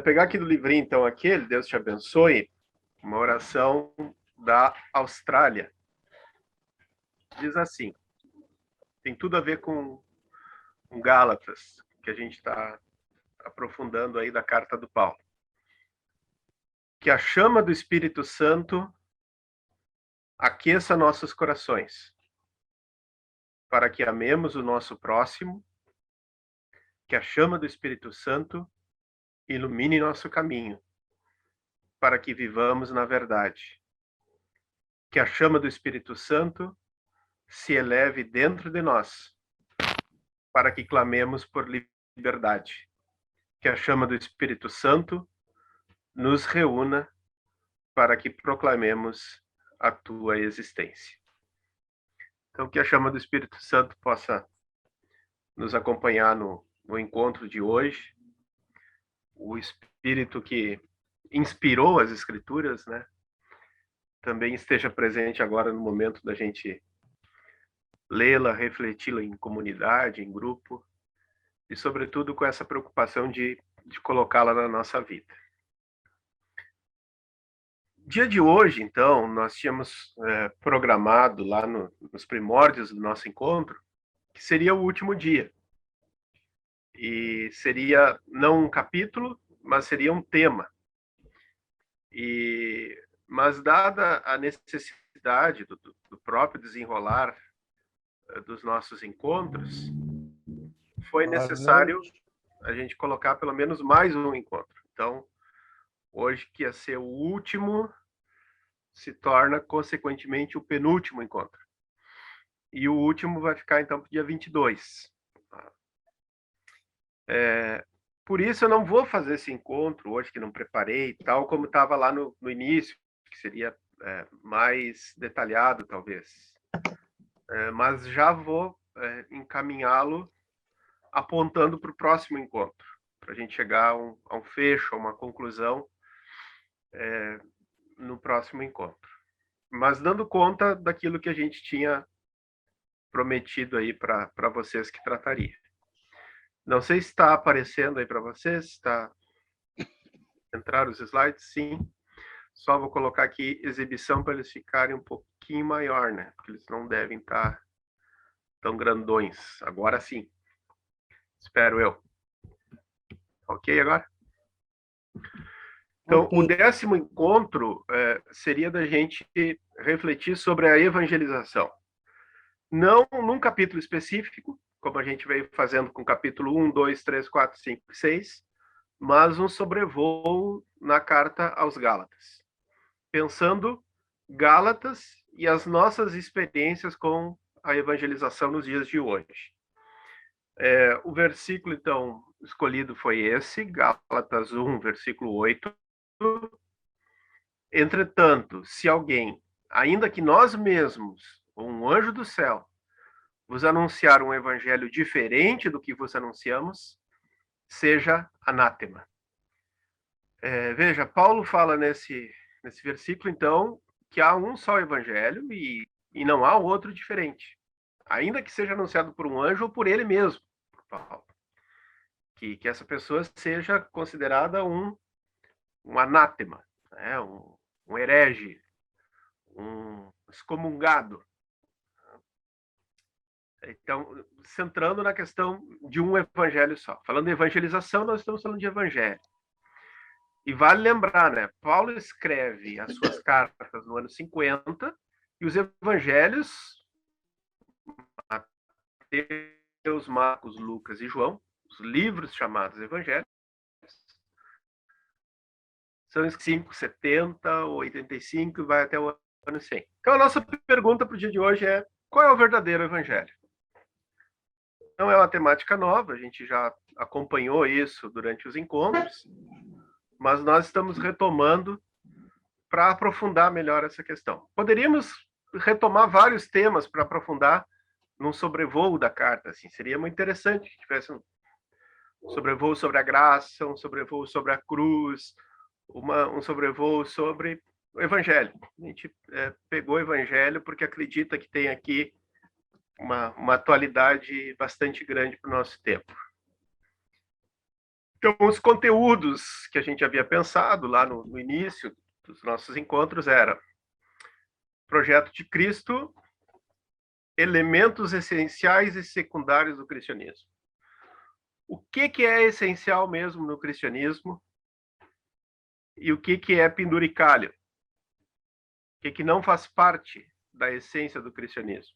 Pegar aqui do livrinho, então, aquele, Deus te abençoe, uma oração da Austrália. Diz assim, tem tudo a ver com Gálatas, que a gente está aprofundando aí da carta do Paulo. Que a chama do Espírito Santo aqueça nossos corações, para que amemos o nosso próximo, que a chama do Espírito Santo ilumine nosso caminho, para que vivamos na verdade. Que a chama do Espírito Santo se eleve dentro de nós, para que clamemos por liberdade. Que a chama do Espírito Santo nos reúna para que proclamemos a tua existência. Então, que a chama do Espírito Santo possa nos acompanhar no encontro de hoje. O Espírito que inspirou as Escrituras, né? Também esteja presente agora no momento da gente lê-la, refleti-la em comunidade, em grupo, e sobretudo com essa preocupação de colocá-la na nossa vida. Dia de hoje, então, nós tínhamos programado lá nos primórdios do nosso encontro, que seria o último dia. E seria não um capítulo, mas seria um tema. Mas dada a necessidade do próprio desenrolar dos nossos encontros, foi necessário a gente colocar pelo menos mais um encontro. Então, hoje, que ia ser o último, se torna, consequentemente, o penúltimo encontro. E o último vai ficar, então, para o dia 22. Por isso, eu não vou fazer esse encontro hoje, que não preparei, tal como estava lá no início, que seria mais detalhado, talvez. Mas já vou encaminhá-lo apontando para o próximo encontro, para a gente chegar a um fecho, a uma conclusão no próximo encontro. Mas dando conta daquilo que a gente tinha prometido aí para vocês que trataria. Não sei se está aparecendo aí para vocês, está entrar os slides, sim. Só vou colocar aqui exibição para eles ficarem um pouquinho maior, né? Porque eles não devem estar tão grandões. Agora sim. Espero eu. Ok agora? Então, o 10º encontro seria da gente refletir sobre a evangelização. Não num capítulo específico, como a gente veio fazendo com o capítulo 1, 2, 3, 4, 5 e 6, mas um sobrevoo na carta aos Gálatas. Pensando Gálatas e as nossas experiências com a evangelização nos dias de hoje. O versículo, então, escolhido foi esse, Gálatas 1, versículo 8. Entretanto, se alguém, ainda que nós mesmos, ou um anjo do céu, vos anunciar um evangelho diferente do que vos anunciamos, seja anátema. Veja, Paulo fala nesse versículo, então, que há um só evangelho e não há outro diferente. Ainda que seja anunciado por um anjo ou por ele mesmo, por Paulo. Que essa pessoa seja considerada um anátema, né? um herege, um excomungado. Então, centrando na questão de um evangelho só. Falando de evangelização, nós estamos falando de evangelho. E vale lembrar, né? Paulo escreve as suas cartas no ano 50 e os evangelhos, Mateus, Marcos, Lucas e João, os livros chamados evangelhos, são 5, 70, 85 e vai até o ano 100. Então, a nossa pergunta para o dia de hoje é: qual é o verdadeiro evangelho? Não é uma temática nova, a gente já acompanhou isso durante os encontros, mas nós estamos retomando para aprofundar melhor essa questão. Poderíamos retomar vários temas para aprofundar num sobrevoo da carta, assim, seria muito interessante que tivesse um sobrevoo sobre a graça, um sobrevoo sobre a cruz, um sobrevoo sobre o evangelho. A gente pegou o evangelho porque acredita que tem aqui uma atualidade bastante grande para o nosso tempo. Então, os conteúdos que a gente havia pensado lá no início dos nossos encontros era projeto de Cristo, elementos essenciais e secundários do cristianismo. O que é essencial mesmo no cristianismo e o que é penduricalho? O que não faz parte da essência do cristianismo?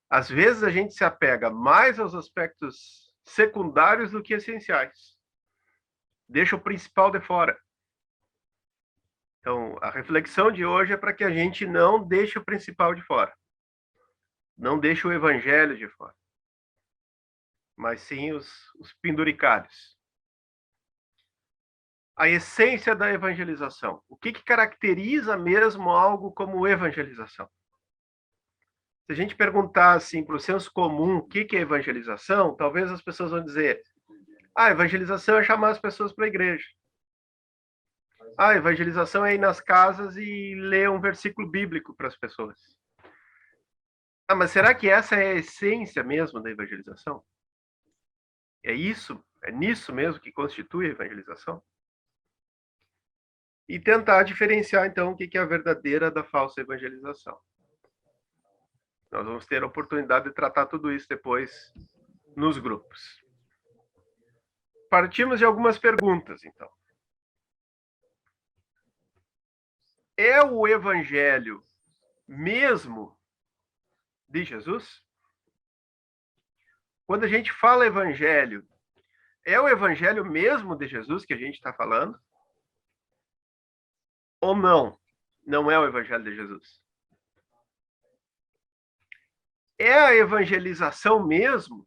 Às vezes a gente se apega mais aos aspectos secundários do que essenciais. Deixa o principal de fora. Então, a reflexão de hoje é para que a gente não deixe o principal de fora. Não deixe o evangelho de fora. Mas sim os penduricalhos. A essência da evangelização. O que caracteriza mesmo algo como evangelização? Se a gente perguntar assim para o senso comum o que é evangelização, talvez as pessoas vão dizer: evangelização é chamar as pessoas para a igreja. Evangelização é ir nas casas e ler um versículo bíblico para as pessoas. Mas será que essa é a essência mesmo da evangelização? É isso? É nisso mesmo que constitui a evangelização? E tentar diferenciar, então, o que é a verdadeira da falsa evangelização. Nós vamos ter a oportunidade de tratar tudo isso depois nos grupos. Partimos de algumas perguntas, então. É o evangelho mesmo de Jesus? Quando a gente fala evangelho, é o evangelho mesmo de Jesus que a gente está falando? Ou não? Não é o evangelho de Jesus? É a evangelização mesmo?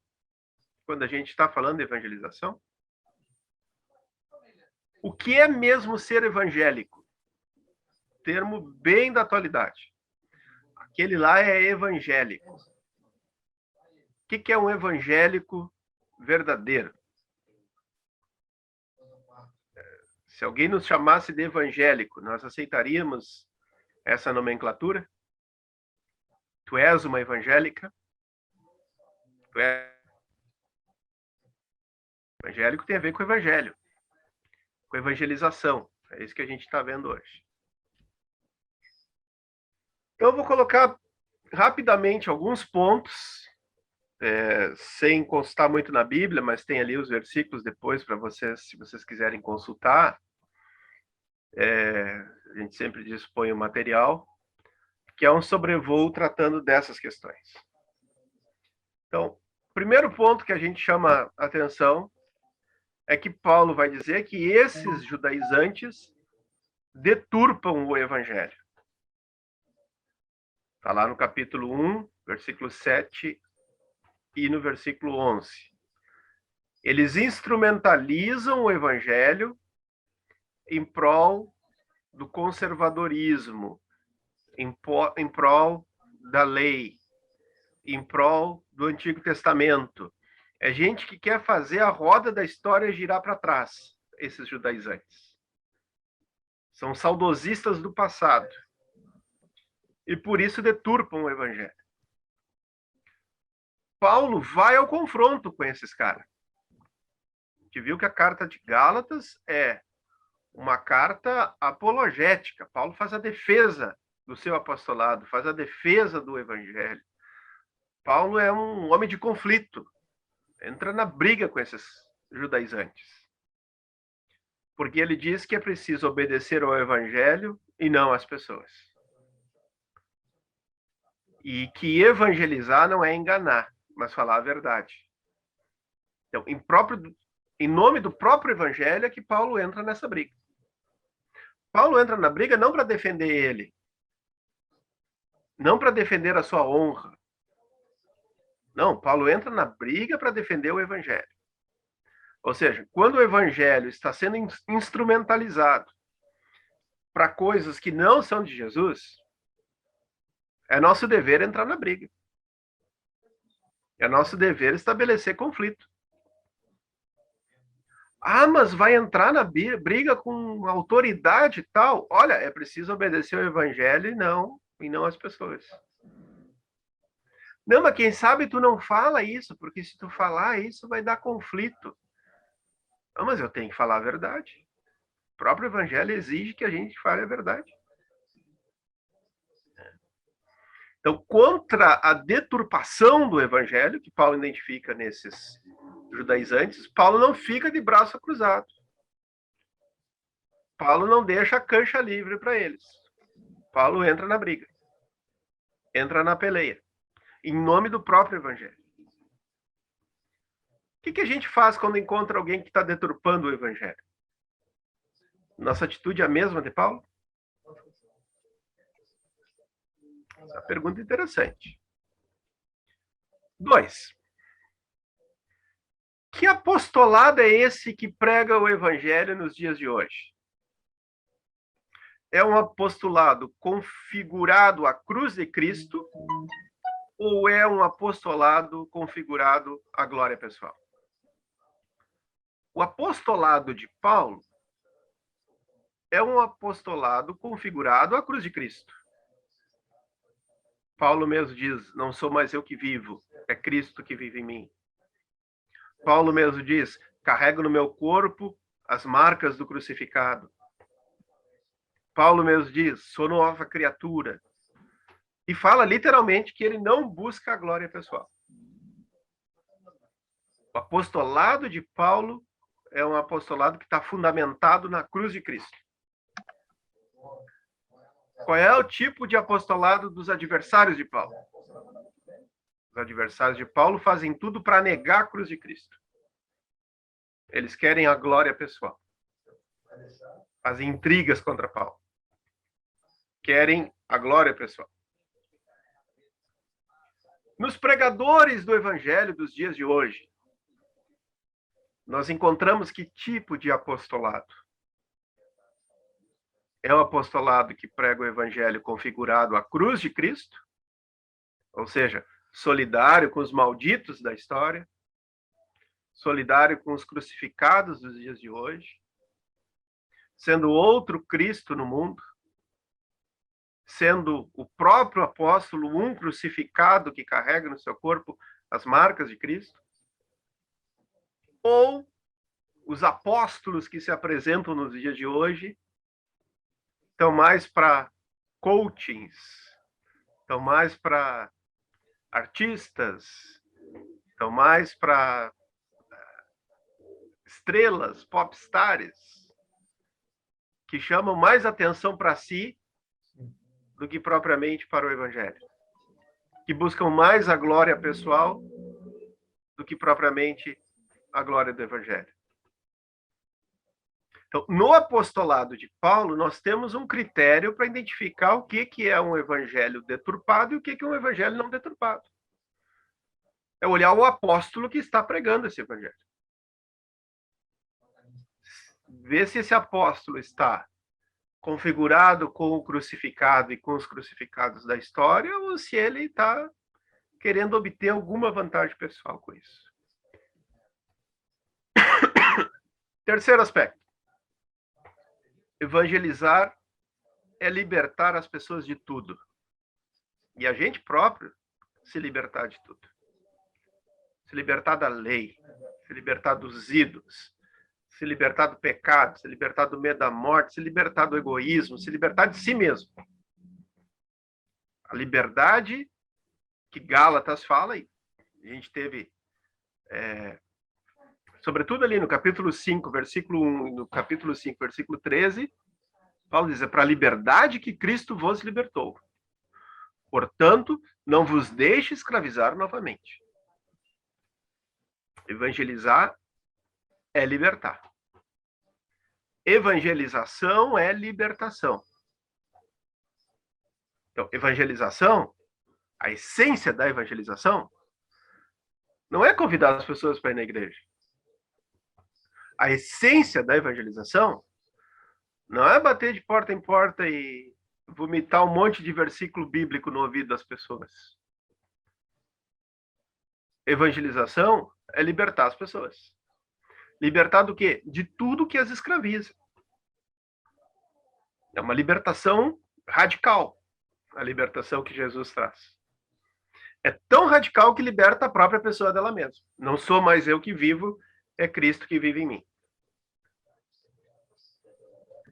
Quando a gente está falando de evangelização? O que é mesmo ser evangélico? Termo bem da atualidade. Aquele lá é evangélico. O que é um evangélico verdadeiro? Se alguém nos chamasse de evangélico, nós aceitaríamos essa nomenclatura? Tu és uma evangélica? Evangélico tem a ver com o evangelho, com evangelização. É isso que a gente está vendo hoje. Então, eu vou colocar rapidamente alguns pontos, sem constar muito na Bíblia, mas tem ali os versículos depois para vocês, se vocês quiserem consultar. A gente sempre dispõe o material, que é um sobrevoo tratando dessas questões. Então, o primeiro ponto que a gente chama a atenção é que Paulo vai dizer que esses judaizantes deturpam o evangelho. Está lá no capítulo 1, versículo 7 e no versículo 11. Eles instrumentalizam o evangelho em prol do conservadorismo, em prol da lei, em prol do Antigo Testamento. É gente que quer fazer a roda da história girar para trás, esses judaizantes. São saudosistas do passado. E por isso deturpam o evangelho. Paulo vai ao confronto com esses caras. A gente viu que a carta de Gálatas é uma carta apologética. Paulo faz a defesa do seu apostolado, faz a defesa do evangelho. Paulo é um homem de conflito. Entra na briga com esses judaizantes. Porque ele diz que é preciso obedecer ao evangelho e não às pessoas. E que evangelizar não é enganar, mas falar a verdade. Então, em nome do próprio evangelho é que Paulo entra nessa briga. Paulo entra na briga não para defender ele, não para defender a sua honra. Não, Paulo entra na briga para defender o evangelho. Ou seja, quando o evangelho está sendo instrumentalizado para coisas que não são de Jesus, é nosso dever entrar na briga. É nosso dever estabelecer conflito. Mas vai entrar na briga com autoridade e tal? Olha, é preciso obedecer ao evangelho e não às pessoas. Não, mas quem sabe tu não fala isso, porque se tu falar isso vai dar conflito. Não, mas eu tenho que falar a verdade. O próprio evangelho exige que a gente fale a verdade. Então, contra a deturpação do evangelho, que Paulo identifica nesses judaizantes, Paulo não fica de braço cruzado. Paulo não deixa a cancha livre para eles. Paulo entra na briga. Entra na peleia. Em nome do próprio evangelho. O que a gente faz quando encontra alguém que está deturpando o evangelho? Nossa atitude é a mesma de Paulo? Essa é uma pergunta interessante. 2. Que apostolado é esse que prega o evangelho nos dias de hoje? É um apostolado configurado à cruz de Cristo ou é um apostolado configurado à glória pessoal? O apostolado de Paulo é um apostolado configurado à cruz de Cristo. Paulo mesmo diz, não sou mais eu que vivo, é Cristo que vive em mim. Paulo mesmo diz, carrego no meu corpo as marcas do crucificado. Paulo mesmo diz, sou nova criatura. E fala literalmente que ele não busca a glória pessoal. O apostolado de Paulo é um apostolado que está fundamentado na cruz de Cristo. Qual é o tipo de apostolado dos adversários de Paulo? Os adversários de Paulo fazem tudo para negar a cruz de Cristo. Eles querem a glória pessoal. Fazem intrigas contra Paulo. Querem a glória pessoal. Nos pregadores do evangelho dos dias de hoje, nós encontramos que tipo de apostolado? É o apostolado que prega o evangelho configurado à cruz de Cristo, ou seja, solidário com os malditos da história, solidário com os crucificados dos dias de hoje, sendo outro Cristo no mundo, sendo o próprio apóstolo um crucificado que carrega no seu corpo as marcas de Cristo, ou os apóstolos que se apresentam nos dias de hoje estão mais para coachings, estão mais para artistas, estão mais para estrelas, popstars, que chamam mais atenção para si do que propriamente para o evangelho, que buscam mais a glória pessoal do que propriamente a glória do evangelho. Então, no apostolado de Paulo, nós temos um critério para identificar o que é um evangelho deturpado e o que é um evangelho não deturpado. É olhar o apóstolo que está pregando esse evangelho. Ver se esse apóstolo está configurado com o crucificado e com os crucificados da história, ou se ele está querendo obter alguma vantagem pessoal com isso. Terceiro aspecto. Evangelizar é libertar as pessoas de tudo. E a gente próprio se libertar de tudo. Se libertar da lei, se libertar dos ídolos, se libertar do pecado, se libertar do medo da morte, se libertar do egoísmo, se libertar de si mesmo. A liberdade que Gálatas fala, e a gente teve, sobretudo ali no capítulo 5, versículo 1, e no capítulo 5, versículo 13, Paulo diz, é para a liberdade que Cristo vos libertou. Portanto, não vos deixe escravizar novamente. Evangelizar é libertar. Evangelização é libertação. Então, evangelização, a essência da evangelização, não é convidar as pessoas para ir na igreja. A essência da evangelização não é bater de porta em porta e vomitar um monte de versículo bíblico no ouvido das pessoas. Evangelização é libertar as pessoas. Libertar do quê? De tudo que as escraviza. É uma libertação radical, a libertação que Jesus traz. É tão radical que liberta a própria pessoa dela mesma. Não sou mais eu que vivo, é Cristo que vive em mim.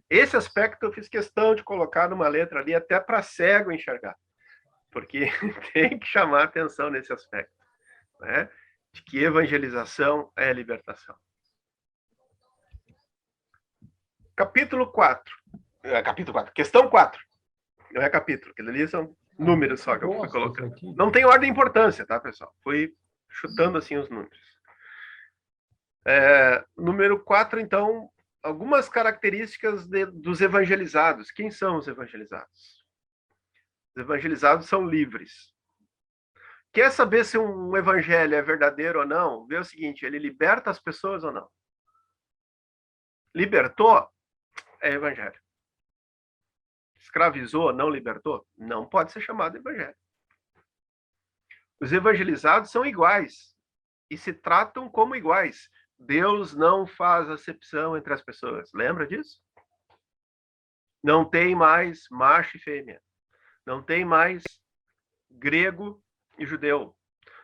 Esse aspecto eu fiz questão de colocar numa letra ali, até para cego enxergar, porque tem que chamar atenção nesse aspecto, né? De que evangelização é libertação. Capítulo 4. Capítulo 4. Questão 4. Não é capítulo, aquilo ali são números só que eu fui colocando. Não tem ordem de importância, tá, pessoal? Fui chutando assim os números. Número 4, então, algumas características dos evangelizados. Quem são os evangelizados? Os evangelizados são livres. Quer saber se um evangelho é verdadeiro ou não? Vê o seguinte, ele liberta as pessoas ou não? Libertou? É evangelho. Escravizou? Não libertou? Não pode ser chamado evangelho. Os evangelizados são iguais e se tratam como iguais. Deus não faz acepção entre as pessoas. Lembra disso? Não tem mais macho e fêmea. Não tem mais grego e judeu.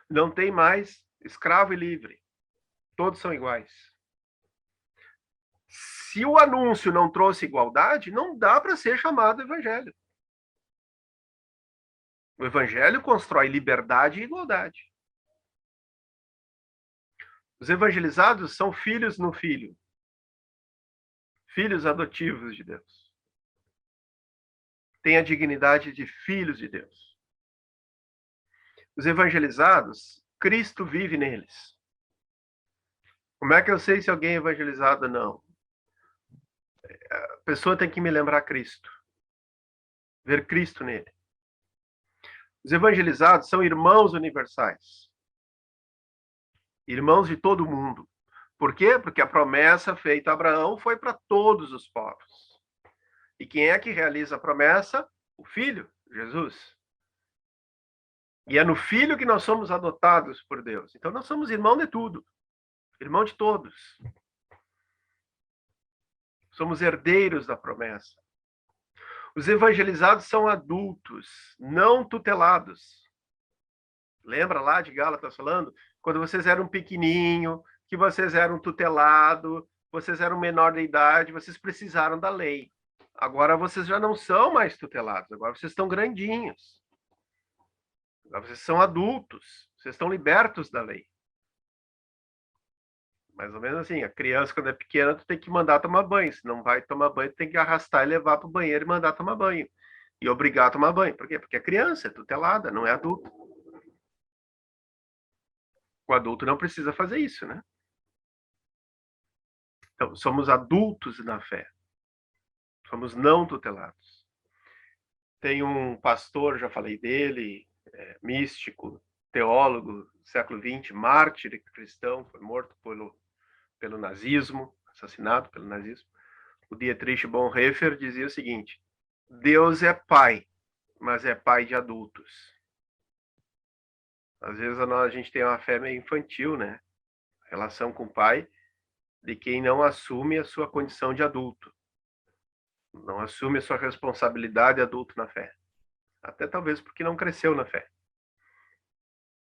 Não tem mais escravo e livre. Todos são iguais. Se o anúncio não trouxe igualdade, não dá para ser chamado evangelho. O evangelho constrói liberdade e igualdade. Os evangelizados são filhos no filho. Filhos adotivos de Deus. Têm a dignidade de filhos de Deus. Os evangelizados, Cristo vive neles. Como é que eu sei se alguém é evangelizado ou não? A pessoa tem que me lembrar Cristo. Ver Cristo nele. Os evangelizados são irmãos universais. Irmãos de todo mundo. Por quê? Porque a promessa feita a Abraão foi para todos os povos. E quem é que realiza a promessa? O Filho, Jesus. E é no Filho que nós somos adotados por Deus. Então nós somos irmão de tudo. Irmão de todos. Somos herdeiros da promessa. Os evangelizados são adultos, não tutelados. Lembra lá de Gálatas falando? Quando vocês eram pequenininho, que vocês eram tutelados, vocês eram menor de idade, vocês precisaram da lei. Agora vocês já não são mais tutelados, agora vocês estão grandinhos. Agora vocês são adultos, vocês estão libertos da lei. Mais ou menos assim, a criança quando é pequena, tu tem que mandar tomar banho. Se não vai tomar banho, tu tem que arrastar e levar para o banheiro e mandar tomar banho. E obrigar a tomar banho. Por quê? Porque é criança, é tutelada, não é adulto. O adulto não precisa fazer isso, né? Então, somos adultos na fé. Somos não tutelados. Tem um pastor, já falei dele, místico, teólogo, século XX, mártir cristão, foi morto pelo nazismo, assassinado pelo nazismo. O Dietrich Bonhoeffer dizia o seguinte: Deus é pai, mas é pai de adultos. Às vezes a gente tem uma fé meio infantil, né? A relação com o pai de quem não assume a sua condição de adulto. Não assume a sua responsabilidade adulto na fé. Até talvez porque não cresceu na fé.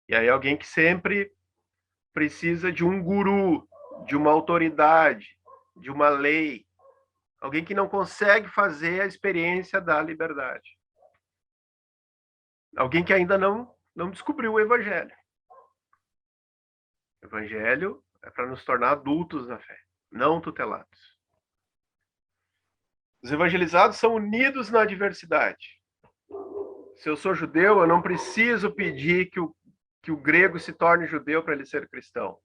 E aí alguém que sempre precisa de um guru, de uma autoridade, de uma lei. Alguém que não consegue fazer a experiência da liberdade. Alguém que ainda não descobriu o evangelho. O evangelho é para nos tornar adultos na fé, não tutelados. Os evangelizados são unidos na diversidade. Se eu sou judeu, eu não preciso pedir que o grego se torne judeu para ele ser cristão.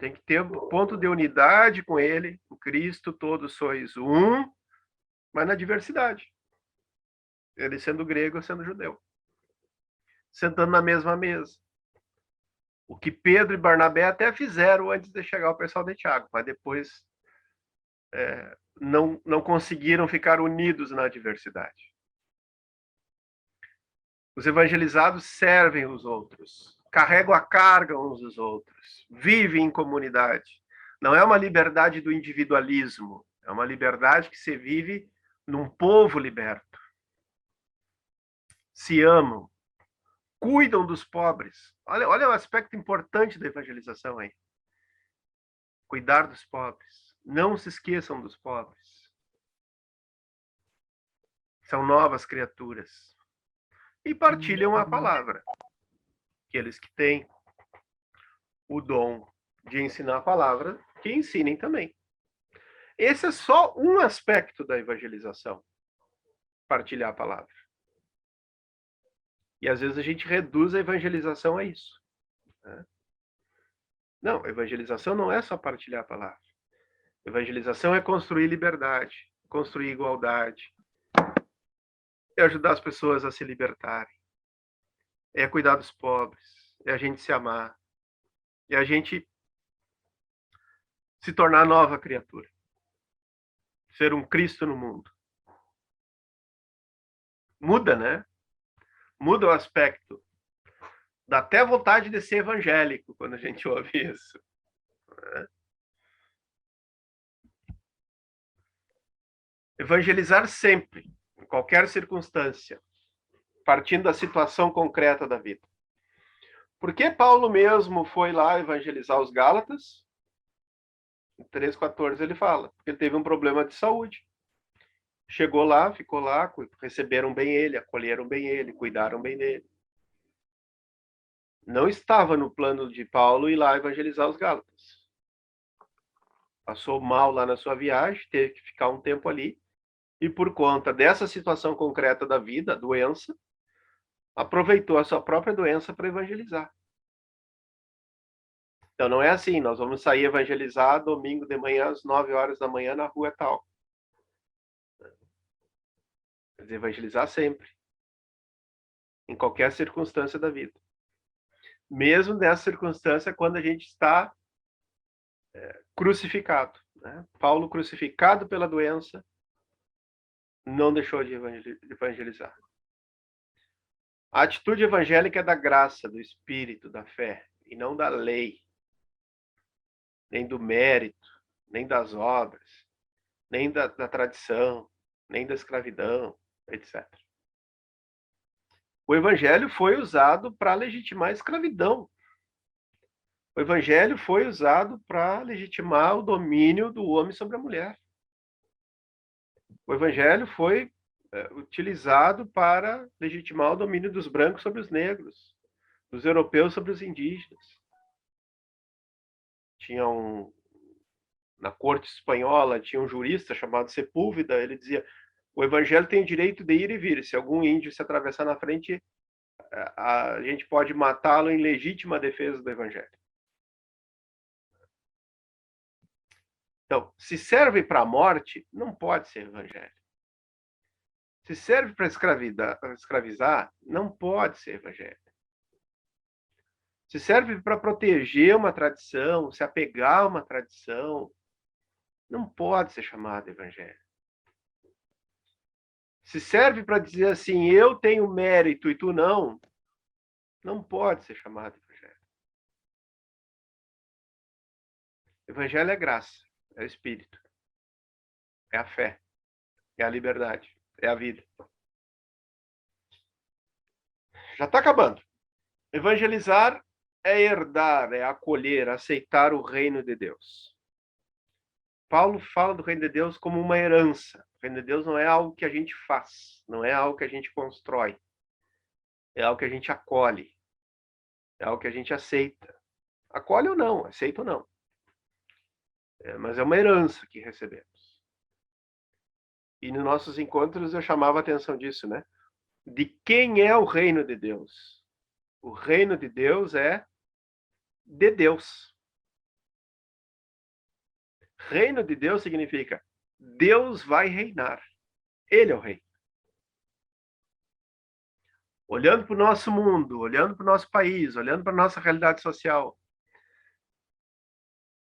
Tem que ter um ponto de unidade com ele, o Cristo, todos sois um, mas na diversidade. Ele sendo grego, sendo judeu. Sentando na mesma mesa. O que Pedro e Barnabé até fizeram antes de chegar o pessoal de Tiago, mas depois não conseguiram ficar unidos na diversidade. Os evangelizados servem os outros, carregam a carga uns dos outros, vivem em comunidade. Não é uma liberdade do individualismo, é uma liberdade que se vive num povo liberto. Se amam, cuidam dos pobres. Olha o aspecto importante da evangelização aí. Cuidar dos pobres. Não se esqueçam dos pobres. são novas criaturas e partilham a palavra. Aqueles que têm o dom de ensinar a palavra, que ensinem também. Esse é só um aspecto da evangelização, partilhar a palavra. E às vezes a gente reduz a evangelização a isso, né? Não, evangelização não é só partilhar a palavra. Evangelização é construir liberdade, construir igualdade, é ajudar as pessoas a se libertarem, é cuidar dos pobres, é a gente se amar, é a gente se tornar nova criatura, ser um Cristo no mundo. Muda, né? Muda o aspecto. Dá até vontade de ser evangélico quando a gente ouve isso, né? Evangelizar sempre, em qualquer circunstância, partindo da situação concreta da vida. Por que Paulo mesmo foi lá evangelizar os Gálatas? Em 3,14 ele fala, porque ele teve um problema de saúde. Chegou lá, ficou lá, receberam bem ele, acolheram bem ele, cuidaram bem dele. Não estava no plano de Paulo ir lá evangelizar os Gálatas. Passou mal lá na sua viagem, teve que ficar um tempo ali, e por conta dessa situação concreta da vida, a doença, aproveitou a sua própria doença para evangelizar. Então não é assim, nós vamos sair evangelizar domingo de manhã às 9 horas da manhã na rua tal. Mas evangelizar sempre, em qualquer circunstância da vida. Mesmo nessa circunstância quando a gente está crucificado, né? Paulo, crucificado pela doença, não deixou de evangelizar. A atitude evangélica é da graça, do Espírito, da fé, e não da lei, nem do mérito, nem das obras, nem da tradição, nem da escravidão, etc. O evangelho foi usado para legitimar a escravidão. O evangelho foi usado para legitimar o domínio do homem sobre a mulher. O evangelho foi utilizado para legitimar o domínio dos brancos sobre os negros, dos europeus sobre os indígenas. Na corte espanhola, tinha um jurista chamado Sepúlveda, ele dizia, o evangelho tem o direito de ir e vir, se algum índio se atravessar na frente, a gente pode matá-lo em legítima defesa do evangelho. Então, se serve para a morte, não pode ser evangelho. Se serve para escravizar, não pode ser evangelho. Se serve para proteger uma tradição, se apegar a uma tradição, não pode ser chamado evangelho. Se serve para dizer assim, eu tenho mérito e tu não, não pode ser chamado evangelho. Evangelho é graça, é o Espírito, é a fé, é a liberdade, é a vida. Já está acabando. Evangelizar é herdar, é acolher, aceitar o reino de Deus. Paulo fala do reino de Deus como uma herança. O reino de Deus não é algo que a gente faz, não é algo que a gente constrói. É algo que a gente acolhe, é algo que a gente aceita. Acolhe ou não, aceita ou não. Mas é uma herança que recebemos. E nos nossos encontros eu chamava a atenção disso, né? De quem é o reino de Deus? O reino de Deus é de Deus. Reino de Deus significa Deus vai reinar. Ele é o rei. Olhando para o nosso mundo, olhando para o nosso país, olhando para a nossa realidade social,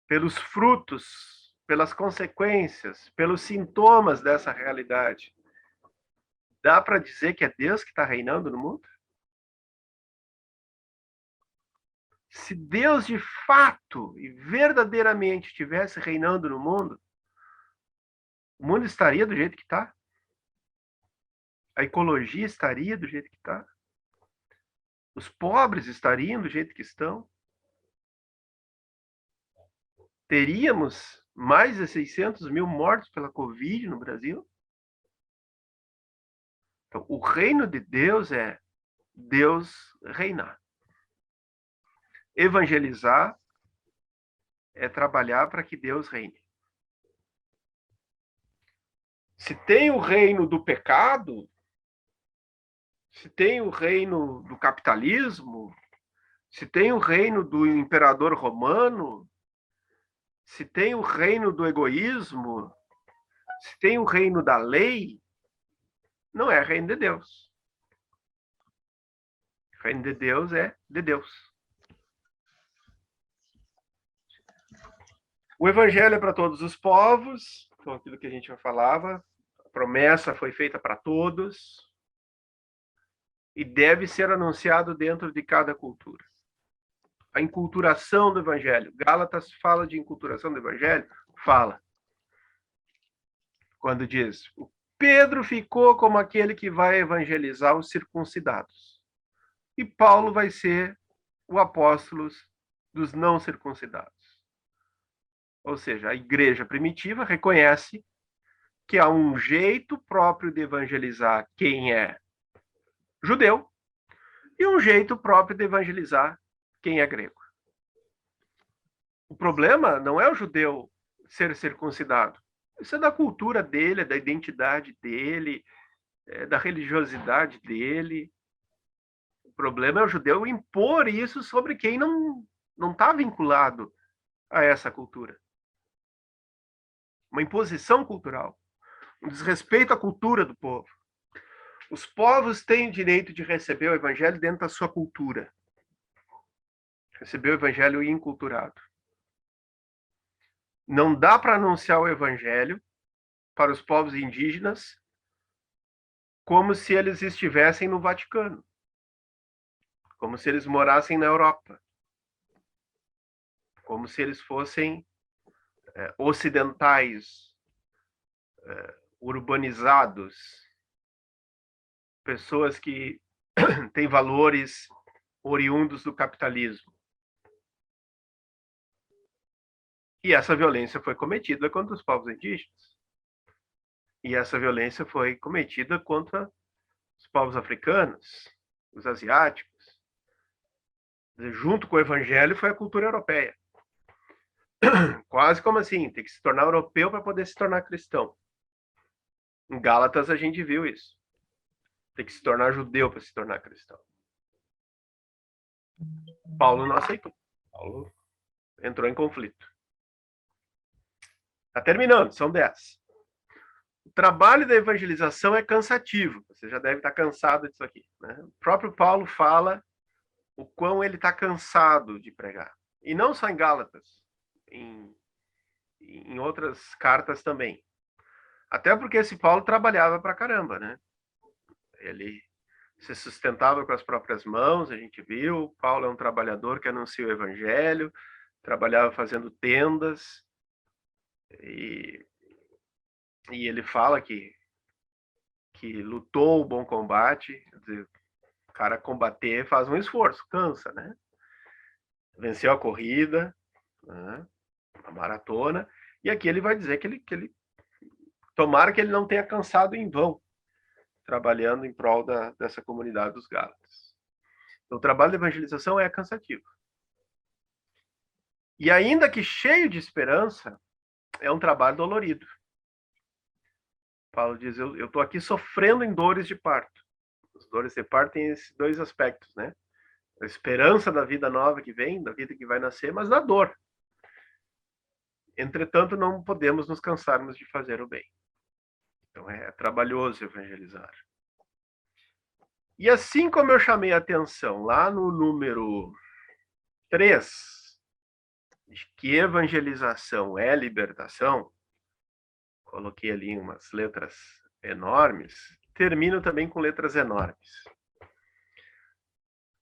pelos frutos, pelas consequências, pelos sintomas dessa realidade, dá para dizer que é Deus que está reinando no mundo? Se Deus de fato e verdadeiramente estivesse reinando no mundo, o mundo estaria do jeito que está? A ecologia estaria do jeito que está? Os pobres estariam do jeito que estão? Teríamos mais de 600 mil mortos pela Covid no Brasil? Então, o reino de Deus é Deus reinar. Evangelizar é trabalhar para que Deus reine. Se tem o reino do pecado, se tem o reino do capitalismo, se tem o reino do imperador romano, se tem o reino do egoísmo, se tem o reino da lei, não é reino de Deus. O reino de Deus é de Deus. O evangelho é para todos os povos, então aquilo que a gente já falava, a promessa foi feita para todos e deve ser anunciado dentro de cada cultura. A enculturação do evangelho. Gálatas fala de enculturação do evangelho? Fala. Quando diz, o Pedro ficou como aquele que vai evangelizar os circuncidados. E Paulo vai ser o apóstolo dos não circuncidados. Ou seja, a igreja primitiva reconhece que há um jeito próprio de evangelizar quem é judeu e um jeito próprio de evangelizar quem é grego. O problema não é o judeu ser circuncidado. Isso é da cultura dele, é da identidade dele, é da religiosidade dele. O problema é o judeu impor isso sobre quem não está vinculado a essa cultura. Uma imposição cultural, um desrespeito à cultura do povo. Os povos têm o direito de receber o evangelho dentro da sua cultura. Receber o evangelho inculturado. Não dá para anunciar o evangelho para os povos indígenas como se eles estivessem no Vaticano, como se eles morassem na Europa, como se eles fossem ocidentais, urbanizados, pessoas que têm valores oriundos do capitalismo. E essa violência foi cometida contra os povos indígenas. E essa violência foi cometida contra os povos africanos, os asiáticos. Junto com o evangelho foi a cultura europeia. Quase como assim, tem que se tornar europeu para poder se tornar cristão. Em Gálatas a gente viu isso. Tem que se tornar judeu para se tornar cristão. Paulo não aceitou. Paulo entrou em conflito. Está terminando, são 10. O trabalho da evangelização é cansativo. Você já deve estar cansado disso aqui, né? O próprio Paulo fala o quão ele está cansado de pregar. E não só em Gálatas, em outras cartas também. Até porque esse Paulo trabalhava pra caramba, né? Ele se sustentava com as próprias mãos, a gente viu. Paulo é um trabalhador que anuncia o evangelho, trabalhava fazendo tendas, e ele fala que lutou o bom combate. Quer dizer, o cara combater faz um esforço, cansa, né? Venceu a corrida, né? A maratona, e aqui ele vai dizer que ele tomara que ele não tenha cansado em vão, trabalhando em prol dessa comunidade dos Gálatas. Então, o trabalho de evangelização é cansativo. E ainda que cheio de esperança, é um trabalho dolorido. Paulo diz, eu estou aqui sofrendo em dores de parto. As dores de parto têm esses dois aspectos, né? A esperança da vida nova que vem, da vida que vai nascer, mas da dor. Entretanto, não podemos nos cansarmos de fazer o bem. Então, é trabalhoso evangelizar. E assim como eu chamei a atenção lá no número 3, de que evangelização é libertação, coloquei ali umas letras enormes, termino também com letras enormes.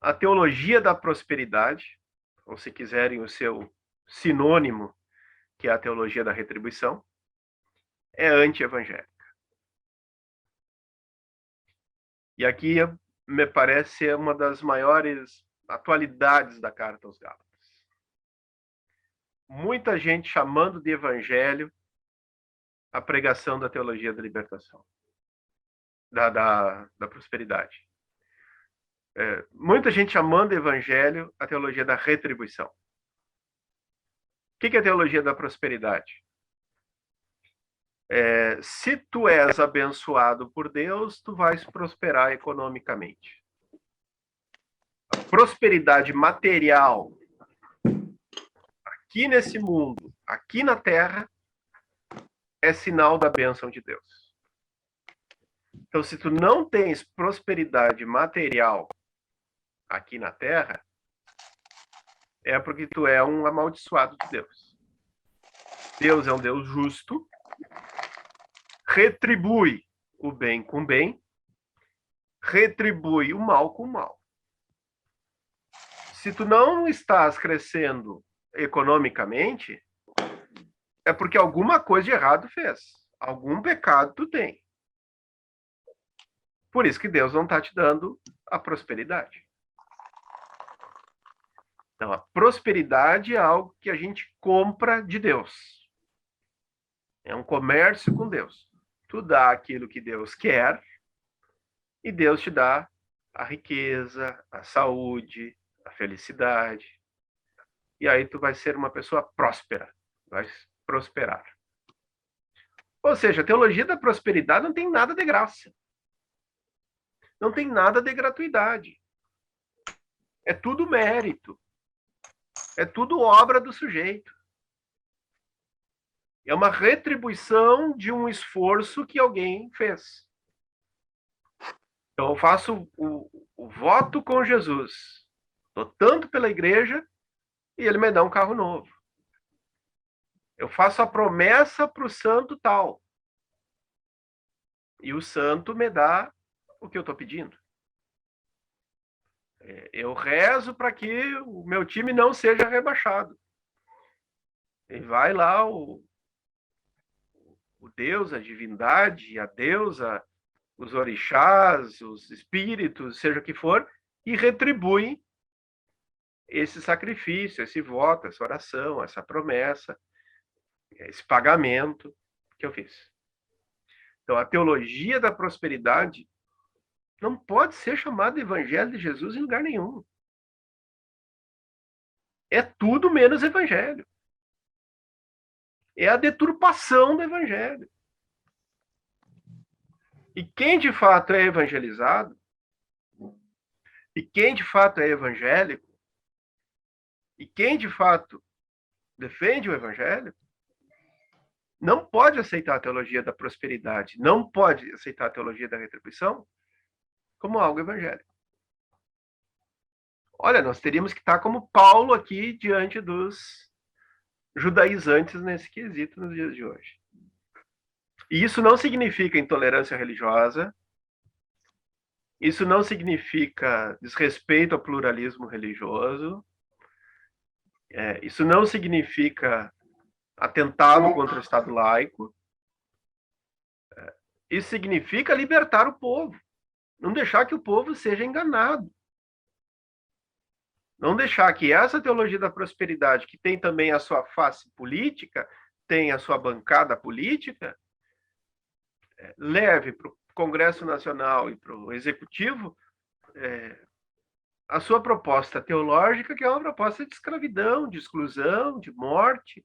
A teologia da prosperidade, ou se quiserem o seu sinônimo, que é a teologia da retribuição, é anti-evangélica. E aqui me parece ser uma das maiores atualidades da carta aos Gálatas. Muita gente chamando de evangelho a pregação da teologia da libertação. da prosperidade. Muita gente chamando evangelho a teologia da retribuição. O que é a teologia da prosperidade? Se tu és abençoado por Deus, tu vais prosperar economicamente. A prosperidade material aqui nesse mundo, aqui na Terra, é sinal da bênção de Deus. Então, se tu não tens prosperidade material aqui na Terra, é porque tu é um amaldiçoado de Deus. Deus é um Deus justo, retribui o bem com o bem, retribui o mal com o mal. Se tu não estás crescendo economicamente, é porque alguma coisa de errado fez. Algum pecado tu tem. Por isso que Deus não está te dando a prosperidade. Então, a prosperidade é algo que a gente compra de Deus. É um comércio com Deus. Tu dá aquilo que Deus quer e Deus te dá a riqueza, a saúde, a felicidade. E aí tu vai ser uma pessoa próspera. Vai prosperar. Ou seja, a teologia da prosperidade não tem nada de graça. Não tem nada de gratuidade. É tudo mérito. É tudo obra do sujeito. É uma retribuição de um esforço que alguém fez. Então eu faço o voto com Jesus. Estou tanto pela igreja e ele me dá um carro novo. Eu faço a promessa para o santo tal. E o santo me dá o que eu estou pedindo. Eu rezo para que o meu time não seja rebaixado. E vai lá o Deus, a divindade, a deusa, os orixás, os espíritos, seja o que for, e retribui esse sacrifício, esse voto, essa oração, essa promessa, esse pagamento que eu fiz. Então, a teologia da prosperidade não pode ser chamada de evangelho de Jesus em lugar nenhum. É tudo menos evangelho. É a deturpação do evangelho. E quem de fato é evangelizado, e quem de fato é evangélico, e quem de fato defende o evangelho, não pode aceitar a teologia da prosperidade, não pode aceitar a teologia da retribuição como algo evangélico. Olha, nós teríamos que estar como Paulo aqui diante dos judaizantes nesse quesito nos dias de hoje. E isso não significa intolerância religiosa, isso não significa desrespeito ao pluralismo religioso, isso não significa atentado contra o Estado laico, isso significa libertar o povo, não deixar que o povo seja enganado. Não deixar que essa teologia da prosperidade, que tem também a sua face política, tem a sua bancada política, leve para o Congresso Nacional e para o Executivo a sua proposta teológica, que é uma proposta de escravidão, de exclusão, de morte,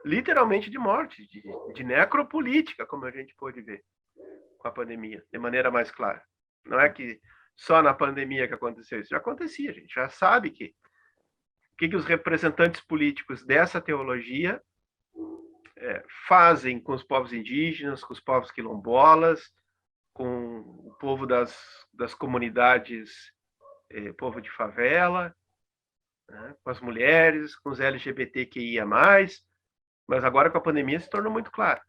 literalmente de morte, de necropolítica, como a gente pôde ver com a pandemia, de maneira mais clara. Não é que só na pandemia que aconteceu isso, já acontecia, a gente já sabe que os representantes políticos dessa teologia fazem com os povos indígenas, com os povos quilombolas, com o povo das comunidades, povo de favela, né, com as mulheres, com os LGBTQIA+, mas agora com a pandemia se tornou muito claro.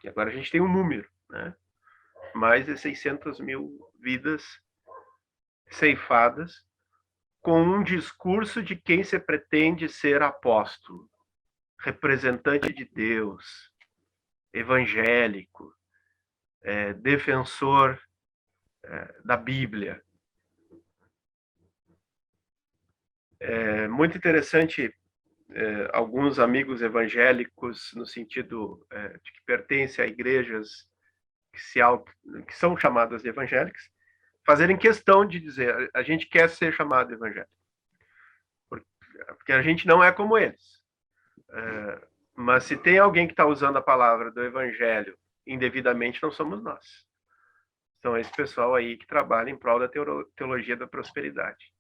E agora a gente tem um número, né? Mais de 600 mil vidas ceifadas com um discurso de quem se pretende ser apóstolo, representante de Deus, evangélico, defensor da Bíblia. É muito interessante alguns amigos evangélicos, no sentido de que pertencem a igrejas que são chamadas de evangélicas, fazerem questão de dizer: a gente quer ser chamado de evangélico, porque a gente não é como eles. Mas se tem alguém que está usando a palavra do evangelho indevidamente, não somos nós. São esse pessoal aí que trabalha em prol da teologia da prosperidade,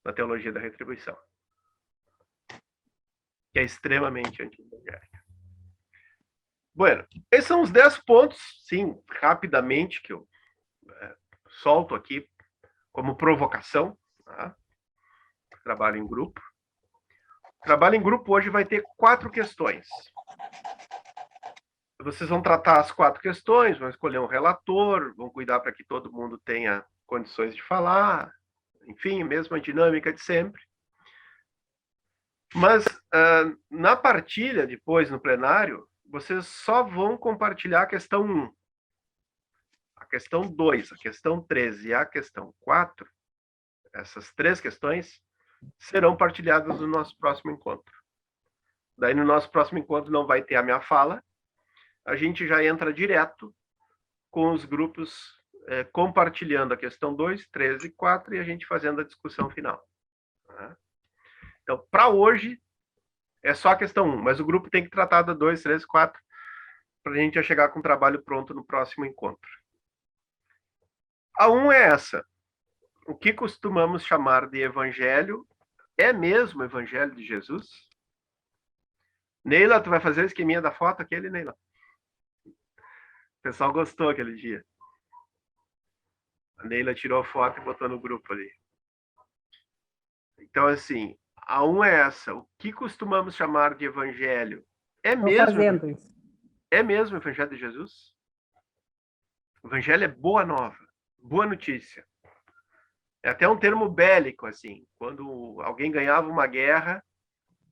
da teologia da retribuição, que é extremamente anti-evangélica. Bueno, esses são os 10 pontos, sim, rapidamente, que eu solto aqui como provocação. Tá? Trabalho em grupo. Trabalho em grupo hoje vai ter 4 questões. Vocês vão tratar as 4 questões, vão escolher um relator, vão cuidar para que todo mundo tenha condições de falar, enfim, mesma dinâmica de sempre. Mas na partilha, depois, no plenário, vocês só vão compartilhar a questão 1, a questão 2, a questão 3 e a questão 4. Essas 3 questões serão partilhadas no nosso próximo encontro. Daí, no nosso próximo encontro, não vai ter a minha fala, a gente já entra direto com os grupos compartilhando a questão 2, 3 e 4 e a gente fazendo a discussão final. Tá? Então, para hoje, é só a questão 1, mas o grupo tem que tratar da 2, 3, 4, para a gente já chegar com o trabalho pronto no próximo encontro. A 1 é essa. O que costumamos chamar de evangelho é mesmo o evangelho de Jesus? Neila, tu vai fazer o esqueminha da foto aquele, Neila? O pessoal gostou aquele dia. A Neila tirou a foto e botou no grupo ali. Então, assim, a 1 é essa. O que costumamos chamar de evangelho? É mesmo o evangelho de Jesus? O evangelho é boa nova, boa notícia. É até um termo bélico, assim. Quando alguém ganhava uma guerra,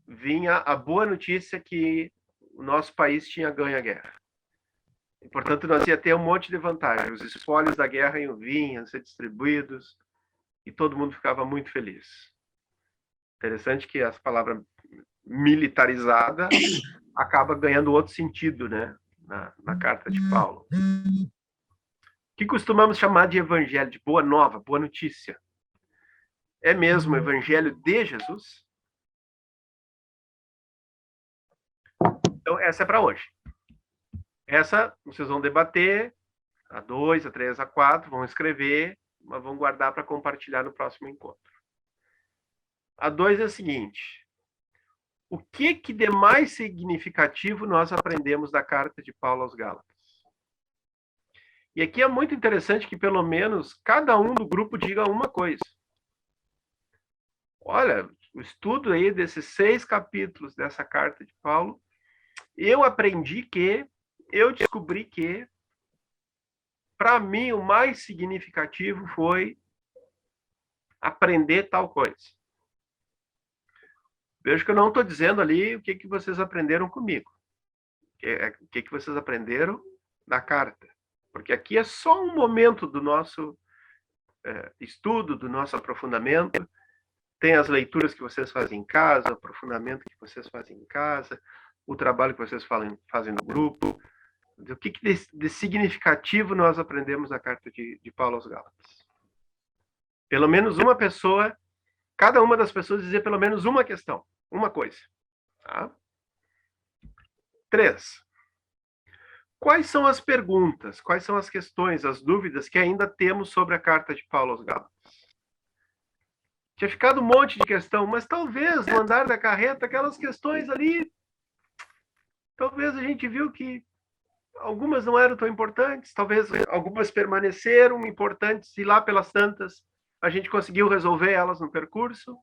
vinha a boa notícia que o nosso país tinha ganho a guerra. E, portanto, nós ia ter um monte de vantagem. Os espólios da guerra iam vir, iam ser distribuídos, e todo mundo ficava muito feliz. Interessante que essa palavra militarizada acaba ganhando outro sentido, né? Na carta de Paulo. O que costumamos chamar de evangelho, de boa nova, boa notícia? É mesmo o evangelho de Jesus? Então, essa é para hoje. Essa, vocês vão debater, a 2, a 3, a 4, vão escrever, mas vão guardar para compartilhar no próximo encontro. A 2 é a seguinte: o que de mais significativo nós aprendemos da carta de Paulo aos Gálatas? E aqui é muito interessante que, pelo menos, cada um do grupo diga uma coisa. Olha, o estudo aí desses 6 capítulos dessa carta de Paulo, eu descobri que, para mim, o mais significativo foi aprender tal coisa. Vejo que eu não estou dizendo ali o que vocês aprenderam comigo. O que vocês aprenderam na carta. Porque aqui é só um momento do nosso estudo, do nosso aprofundamento. Tem as leituras que vocês fazem em casa, o aprofundamento que vocês fazem em casa, o trabalho que vocês fazem no grupo. O que de significativo nós aprendemos na carta de Paulo aos Gálatas? Pelo menos uma pessoa, cada uma das pessoas dizer pelo menos uma questão, uma coisa. Tá? 3. Quais são as perguntas, quais são as questões, as dúvidas que ainda temos sobre a carta de Paulo aos Gálatas? Tinha ficado um monte de questão, mas talvez no andar da carreta, aquelas questões ali, talvez a gente viu que algumas não eram tão importantes, talvez algumas permaneceram importantes e lá pelas tantas a gente conseguiu resolver elas no percurso,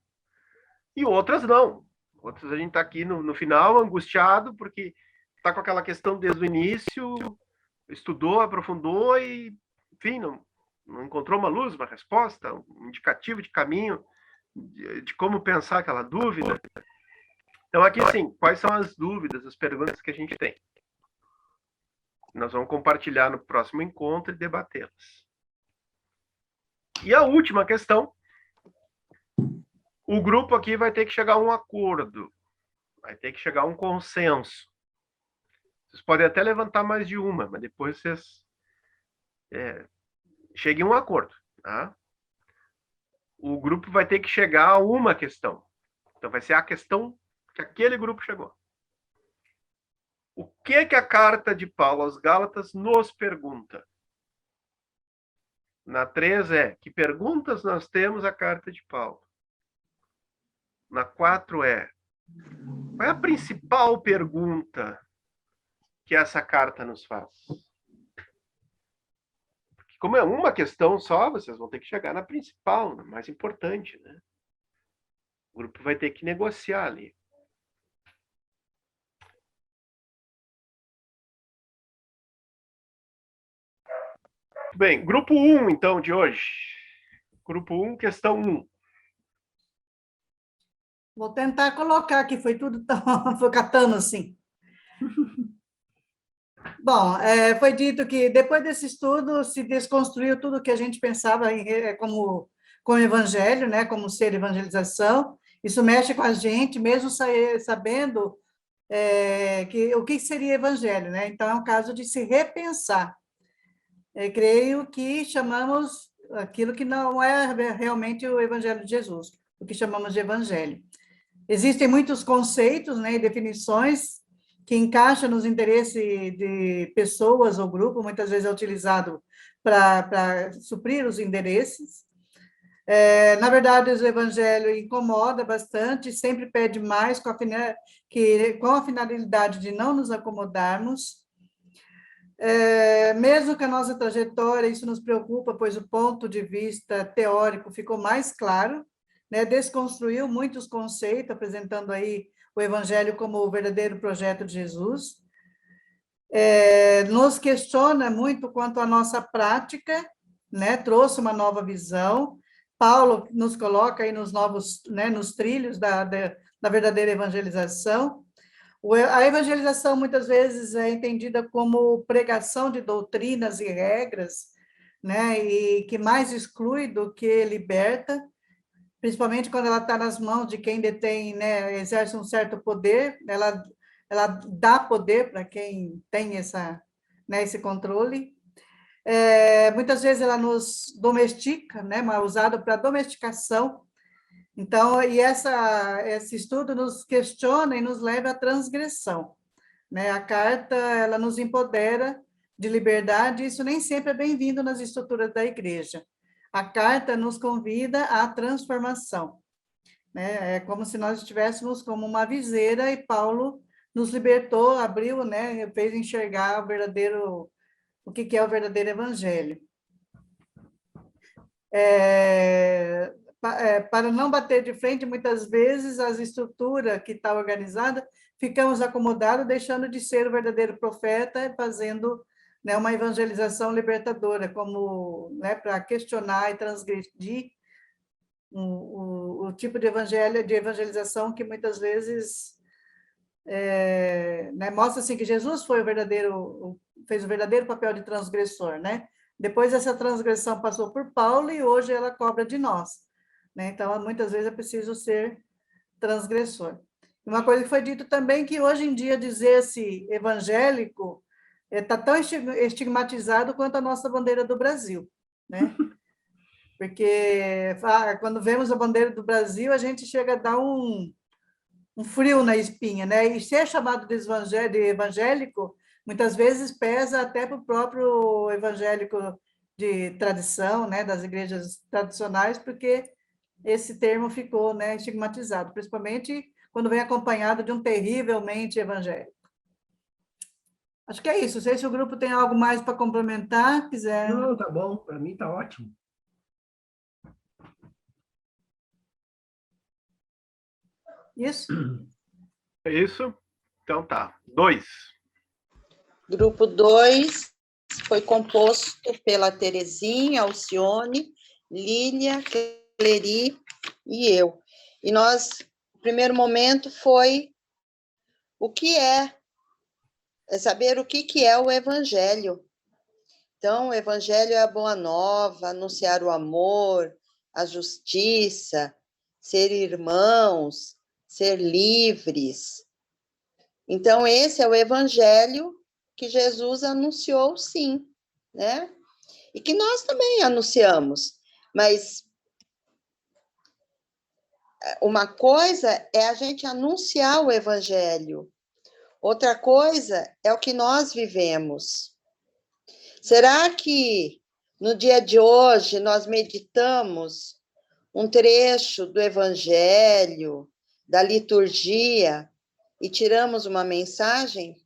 e outras não. Outras a gente está aqui no final angustiado porque está com aquela questão desde o início, estudou, aprofundou e, enfim, não encontrou uma luz, uma resposta, um indicativo de caminho de como pensar aquela dúvida. Então, aqui, sim, quais são as dúvidas, as perguntas que a gente tem? Nós vamos compartilhar no próximo encontro e debatê-las. E a última questão, o grupo aqui vai ter que chegar a um acordo, vai ter que chegar a um consenso. Vocês podem até levantar mais de uma, mas depois vocês chegue a um acordo, tá? O grupo vai ter que chegar a uma questão. Então, vai ser a questão que aquele grupo chegou. O que a carta de Paulo aos Gálatas nos pergunta? Na 3 que perguntas nós temos a carta de Paulo? Na 4 qual é a principal pergunta que essa carta nos faz? Porque como é uma questão só, vocês vão ter que chegar na principal, na mais importante, né? O grupo vai ter que negociar ali. Bem, grupo 1, então, de hoje. Grupo 1, questão 1. Vou tentar colocar, que foi tudo tão... foi catando assim. Bom, foi dito que depois desse estudo se desconstruiu tudo que a gente pensava como evangelho, né, como ser evangelização. Isso mexe com a gente, mesmo sabendo o que seria evangelho, né? Então, é um caso de se repensar. Creio que chamamos aquilo que não é realmente o evangelho de Jesus, o que chamamos de evangelho. Existem muitos conceitos, né, e definições que encaixam nos interesses de pessoas ou grupo, muitas vezes é utilizado para suprir os interesses. Na verdade, o evangelho incomoda bastante, sempre pede mais, com a finalidade de não nos acomodarmos. Mesmo que a nossa trajetória, isso nos preocupa, pois o ponto de vista teórico ficou mais claro, né? Desconstruiu muitos conceitos, apresentando aí o Evangelho como o verdadeiro projeto de Jesus. Nos questiona muito quanto à nossa prática, né? Trouxe uma nova visão. Paulo nos coloca aí nos novos, né? Nos trilhos da verdadeira evangelização. A evangelização, muitas vezes, é entendida como pregação de doutrinas e regras, né, e que mais exclui do que liberta, principalmente quando ela está nas mãos de quem detém, né, exerce um certo poder, ela dá poder para quem tem né, esse controle. Muitas vezes ela nos domestica, né, mas usado para domesticação. Então, esse estudo nos questiona e nos leva à transgressão, né? A carta, ela nos empodera de liberdade, e isso nem sempre é bem-vindo nas estruturas da igreja. A carta nos convida à transformação, né? É como se nós estivéssemos como uma viseira e Paulo nos libertou, abriu, né? Fez enxergar o que é o verdadeiro evangelho. Para não bater de frente, muitas vezes, as estruturas que está organizada, ficamos acomodados, deixando de ser o verdadeiro profeta, fazendo, né, uma evangelização libertadora, como, né, para questionar e transgredir o tipo de evangelização que muitas vezes né, mostra assim que Jesus fez o verdadeiro papel de transgressor, né? Depois essa transgressão passou por Paulo e hoje ela cobra de nós, né? Então, muitas vezes é preciso ser transgressor. Uma coisa que foi dito também, que hoje em dia dizer-se evangélico está tão estigmatizado quanto a nossa bandeira do Brasil, né? Porque quando vemos a bandeira do Brasil, a gente chega a dar um frio na espinha, né? E ser chamado de evangélico, muitas vezes pesa até para o próprio evangélico de tradição, né? Das igrejas tradicionais, porque esse termo ficou, né, estigmatizado, principalmente quando vem acompanhado de um terrivelmente evangélico. Acho que é isso. Não sei se o grupo tem algo mais para complementar, quiser. Não, tá bom. Para mim tá ótimo. Isso? É isso? Então tá. 2. Grupo 2 foi composto pela Terezinha, Alcione, Lília, Cleri e eu. E o primeiro momento foi saber o que é o Evangelho. Então, o Evangelho é a boa nova, anunciar o amor, a justiça, ser irmãos, ser livres. Então, esse é o Evangelho que Jesus anunciou, sim, né? e que nós também anunciamos. Mas uma coisa é a gente anunciar o evangelho, outra coisa é o que nós vivemos. Será que no dia de hoje nós meditamos um trecho do evangelho, da liturgia, e tiramos uma mensagem?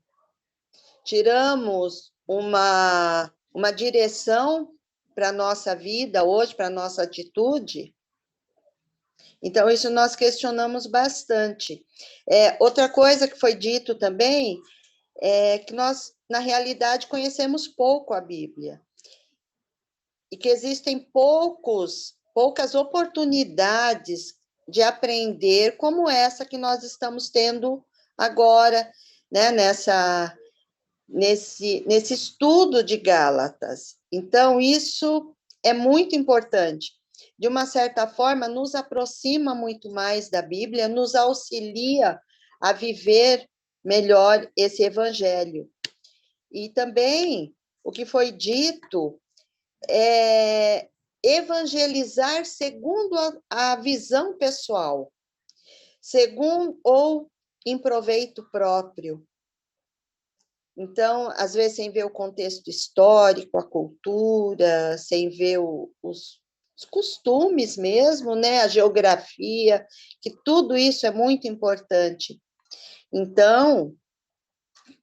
Tiramos uma direção para a nossa vida hoje, para a nossa atitude? Então, isso nós questionamos bastante. Outra coisa que foi dito também é que nós, na realidade, conhecemos pouco a Bíblia. E que existem poucas oportunidades de aprender como essa que nós estamos tendo agora, né, nesse estudo de Gálatas. Então, isso é muito importante. De uma certa forma, nos aproxima muito mais da Bíblia, nos auxilia a viver melhor esse evangelho. E também, o que foi dito é evangelizar segundo a visão pessoal, ou em proveito próprio. Então, às vezes, sem ver o contexto histórico, a cultura, sem ver os costumes mesmo, né? A geografia, que tudo isso é muito importante. Então,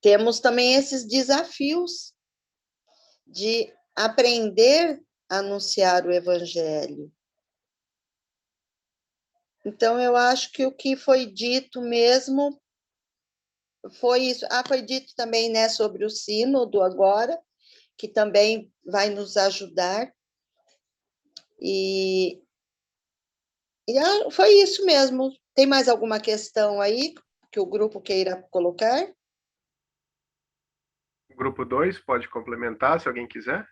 temos também esses desafios de aprender a anunciar o evangelho. Então, eu acho que o que foi dito mesmo foi isso. Foi dito também, né, sobre o sínodo agora, que também vai nos ajudar. E foi isso mesmo. Tem mais alguma questão aí que o grupo queira colocar? Grupo 2 pode complementar, se alguém quiser.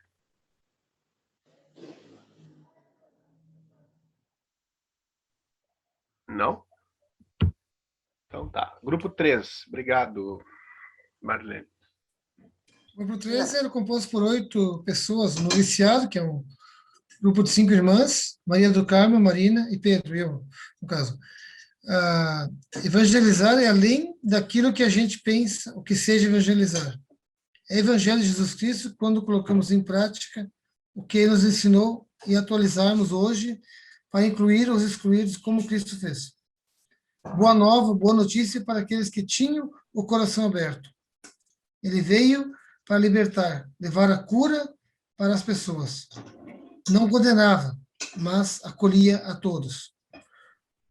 Não? Então tá. Grupo 3. Obrigado, Marlene. O grupo 3 era composto por 8 pessoas, no noviciado, que é um grupo de 5 irmãs, Maria do Carmo, Marina e Pedro, eu, no caso. Evangelizar é além daquilo que a gente pensa, o que seja evangelizar. É Evangelho de Jesus Cristo quando colocamos em prática o que ele nos ensinou e atualizarmos hoje para incluir os excluídos como Cristo fez. Boa nova, boa notícia para aqueles que tinham o coração aberto. Ele veio para libertar, levar a cura para as pessoas. Não condenava, mas acolhia a todos.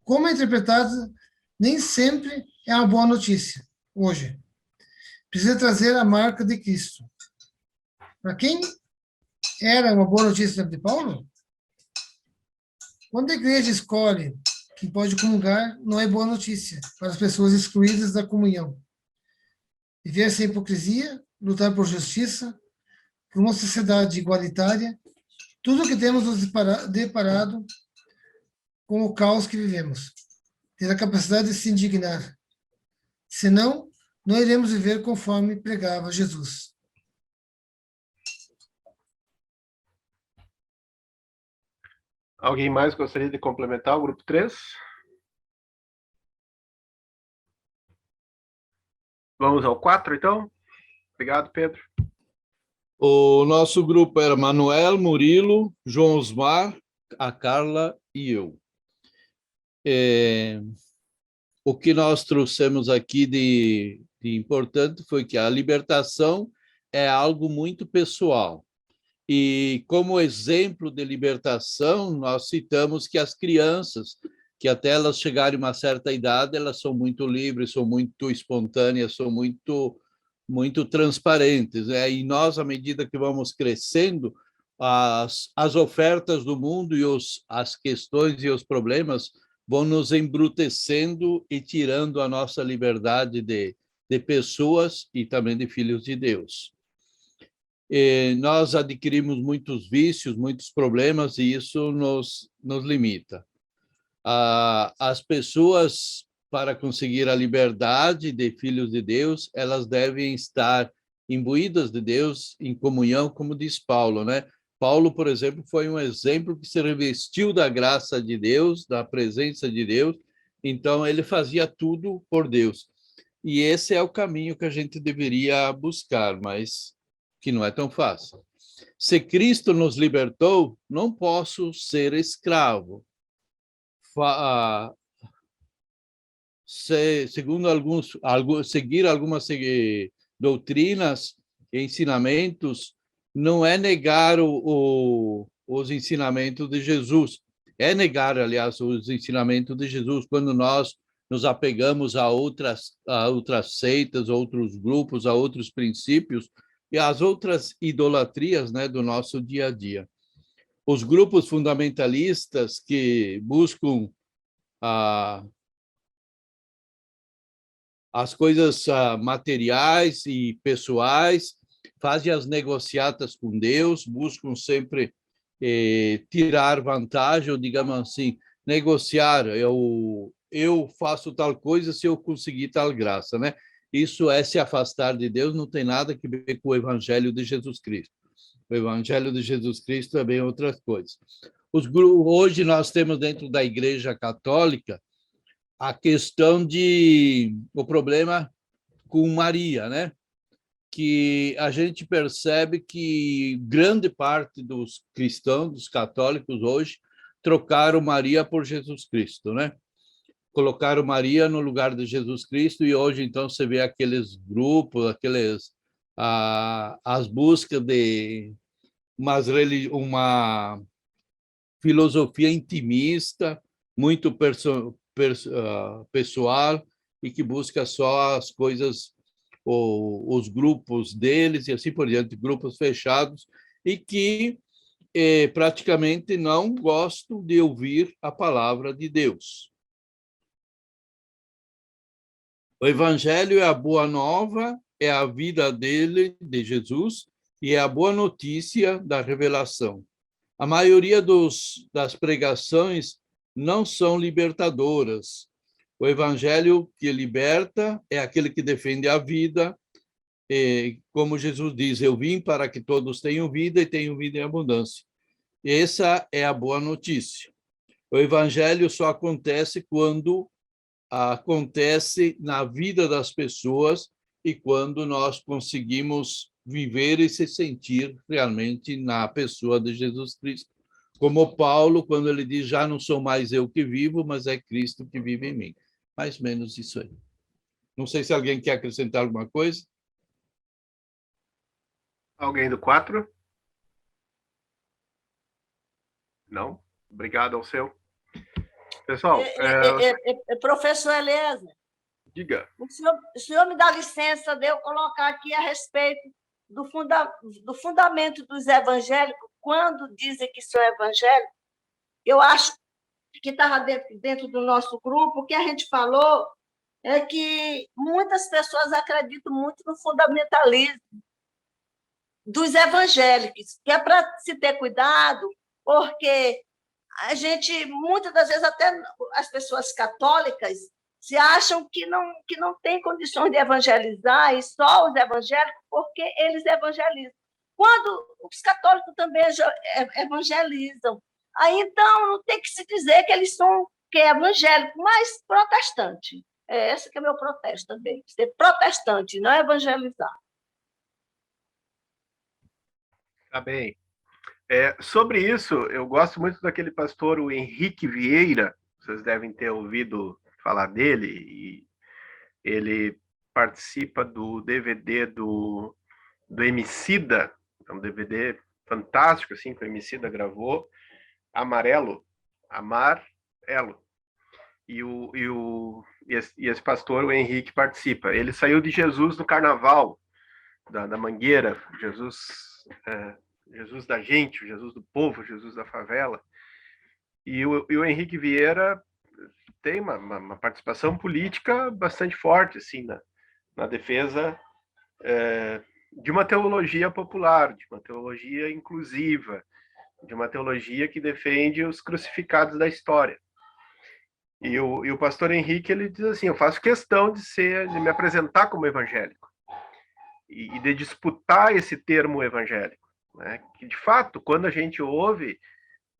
Como é interpretado, nem sempre é uma boa notícia hoje. Precisa trazer a marca de Cristo. Para quem era uma boa notícia de Paulo? Quando a igreja escolhe quem pode comungar, não é boa notícia para as pessoas excluídas da comunhão. Viver sem hipocrisia, lutar por justiça, por uma sociedade igualitária, tudo que temos nos deparado com o caos que vivemos. Ter a capacidade de se indignar. Senão, não iremos viver conforme pregava Jesus. Alguém mais gostaria de complementar o grupo 3? Vamos ao 4, então? Obrigado, Pedro. O nosso grupo era Manuel, Murilo, João Osmar, a Carla e eu. O que nós trouxemos aqui de importante foi que a libertação é algo muito pessoal. E como exemplo de libertação, nós citamos que as crianças, que até elas chegarem a uma certa idade, elas são muito livres, são muito espontâneas, são muito transparentes, né? E nós, à medida que vamos crescendo, as ofertas do mundo e as questões e os problemas vão nos embrutecendo e tirando a nossa liberdade de pessoas e também de filhos de Deus. Nós adquirimos muitos vícios, muitos problemas, e isso nos limita. As pessoas, para conseguir a liberdade de filhos de Deus, elas devem estar imbuídas de Deus, em comunhão, como diz Paulo, né? Paulo, por exemplo, foi um exemplo que se revestiu da graça de Deus, da presença de Deus, então ele fazia tudo por Deus. E esse é o caminho que a gente deveria buscar, mas que não é tão fácil. Se Cristo nos libertou, não posso ser escravo. Segundo seguir algumas doutrinas e ensinamentos, não é negar os ensinamentos de Jesus. É negar, aliás, os ensinamentos de Jesus quando nós nos apegamos a outras seitas, outros grupos, a outros princípios e às outras idolatrias, né, do nosso dia a dia. Os grupos fundamentalistas que buscam as coisas materiais e pessoais, fazem as negociatas com Deus, buscam sempre tirar vantagem, ou digamos assim, negociar. Eu faço tal coisa se eu conseguir tal graça, né? Isso é se afastar de Deus, não tem nada a ver com o Evangelho de Jesus Cristo. O Evangelho de Jesus Cristo é bem outras coisas. Hoje nós temos dentro da Igreja Católica a questão o problema com Maria, né? Que a gente percebe que grande parte dos cristãos, dos católicos hoje, trocaram Maria por Jesus Cristo, né? Colocaram Maria no lugar de Jesus Cristo e hoje, então, você vê aqueles grupos, as buscas de uma filosofia intimista, muito pessoal, e que busca só as coisas, os grupos deles e assim por diante, grupos fechados, e que praticamente não gostam de ouvir a palavra de Deus. O Evangelho é a boa nova, é a vida dele, de Jesus, e é a boa notícia da revelação. A maioria das pregações não são libertadoras. O Evangelho que liberta é aquele que defende a vida, como Jesus diz, eu vim para que todos tenham vida e tenham vida em abundância. Essa é a boa notícia. O Evangelho só acontece quando acontece na vida das pessoas e quando nós conseguimos viver e se sentir realmente na pessoa de Jesus Cristo. Como Paulo, quando ele diz, já não sou mais eu que vivo, mas é Cristo que vive em mim. Mais ou menos isso aí. Não sei se alguém quer acrescentar alguma coisa. Alguém do 4? Não? Obrigado ao seu. Pessoal, professor Eliezer, diga. o senhor me dá licença de eu colocar aqui a respeito do fundamento dos evangélicos, quando dizem que são evangélicos. Eu acho que estava dentro do nosso grupo, o que a gente falou é que muitas pessoas acreditam muito no fundamentalismo dos evangélicos, que é para se ter cuidado, porque a gente, muitas das vezes, até as pessoas católicas se acham que não tem condições de evangelizar, e só os evangélicos, porque eles evangelizam. Quando os católicos também evangelizam. Aí, então, não tem que se dizer que eles são evangélicos, mas protestante. Esse que é o meu protesto também, ser protestante, não evangelizar. Tá bem. Sobre isso, eu gosto muito daquele pastor, o Henrique Vieira, vocês devem ter ouvido falar dele, e ele participa do DVD do Emicida, é um DVD fantástico, assim, que o Emicida gravou, Amarelo. E esse pastor, o Henrique, participa. Ele saiu de Jesus no Carnaval, da Mangueira, Jesus da gente, o Jesus do povo, o Jesus da favela. E o Henrique Vieira tem uma participação política bastante forte, assim, na defesa de uma teologia popular, de uma teologia inclusiva, de uma teologia que defende os crucificados da história. E o pastor Henrique, ele diz assim, eu faço questão de me apresentar como evangélico e de disputar esse termo evangélico. né? Que, de fato, quando a gente ouve,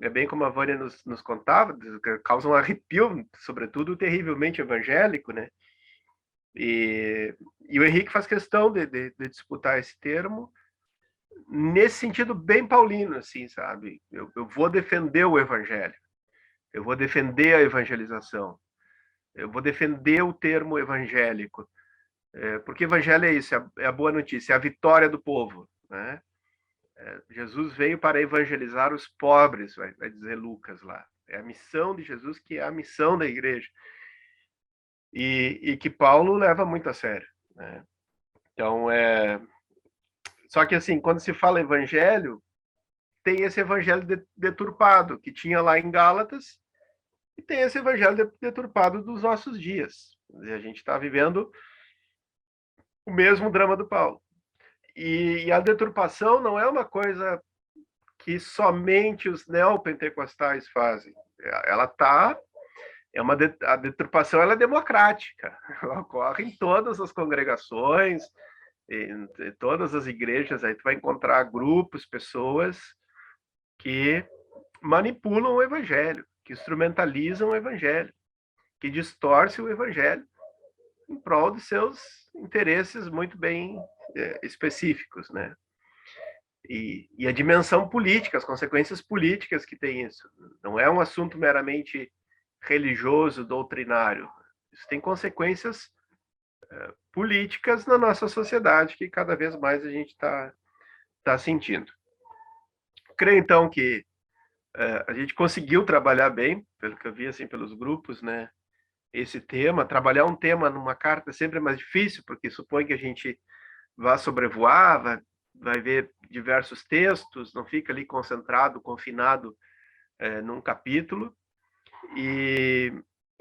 é bem como a Vânia nos contava, causa um arrepio, sobretudo terrivelmente evangélico, né? E o Henrique faz questão de disputar esse termo nesse sentido bem paulino, assim, sabe? Eu vou defender o evangelho, eu vou defender a evangelização, eu vou defender o termo evangélico, porque evangelho é isso, é a boa notícia, é a vitória do povo, né? Jesus veio para evangelizar os pobres, vai dizer Lucas lá. É a missão de Jesus, que é a missão da igreja. E que Paulo leva muito a sério, né? Então, só que, assim, quando se fala evangelho, tem esse evangelho deturpado, que tinha lá em Gálatas, e tem esse evangelho deturpado dos nossos dias. A gente está vivendo o mesmo drama do Paulo. E a deturpação não é uma coisa que somente os neopentecostais fazem. A deturpação ela é democrática, ela ocorre em todas as congregações, em todas as igrejas. Aí tu vai encontrar grupos, pessoas que manipulam o evangelho, que instrumentalizam o evangelho, que distorcem o evangelho em prol de seus interesses muito bem específicos, né? E a dimensão política, as consequências políticas que tem isso. Não é um assunto meramente religioso, doutrinário. Isso tem consequências políticas na nossa sociedade, que cada vez mais a gente está sentindo. Creio, então, que a gente conseguiu trabalhar bem, pelo que eu vi, assim, pelos grupos, né? Esse tema, trabalhar um tema numa carta sempre é mais difícil, porque supõe que a gente vá sobrevoar, vai ver diversos textos, não fica ali concentrado, confinado num capítulo. E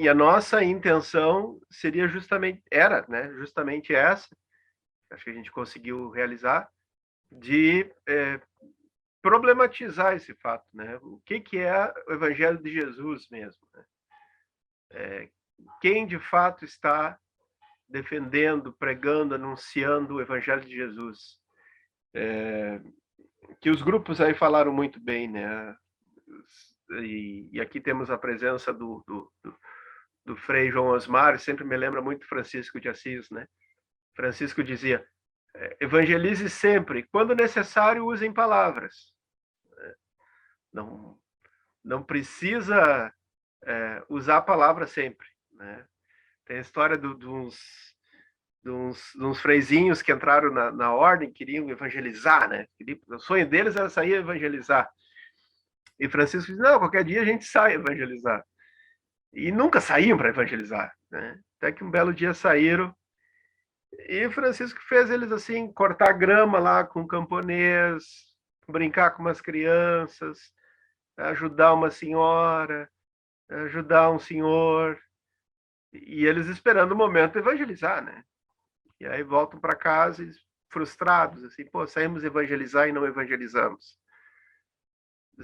a nossa intenção seria justamente essa, acho que a gente conseguiu realizar, de problematizar esse fato, né? O que é o Evangelho de Jesus mesmo, né? Quem de fato está defendendo, pregando, anunciando o Evangelho de Jesus? Que os grupos aí falaram muito bem, né? E aqui temos a presença do Frei João Osmar, sempre me lembra muito Francisco de Assis, né? Francisco dizia: evangelize sempre, quando necessário, usem palavras. Não precisa usar a palavra sempre, né? Tem a história de uns freizinhos que entraram na ordem, queriam evangelizar, né? O sonho deles era sair evangelizar. E Francisco disse: não, qualquer dia a gente sai evangelizar. E nunca saíam para evangelizar, né? Até que um belo dia saíram, e Francisco fez eles assim, cortar grama lá com um camponês, brincar com umas crianças, ajudar uma senhora, ajudar um senhor, e eles esperando o momento de evangelizar, né? E aí voltam para casa frustrados, assim, pô, saímos evangelizar e não evangelizamos.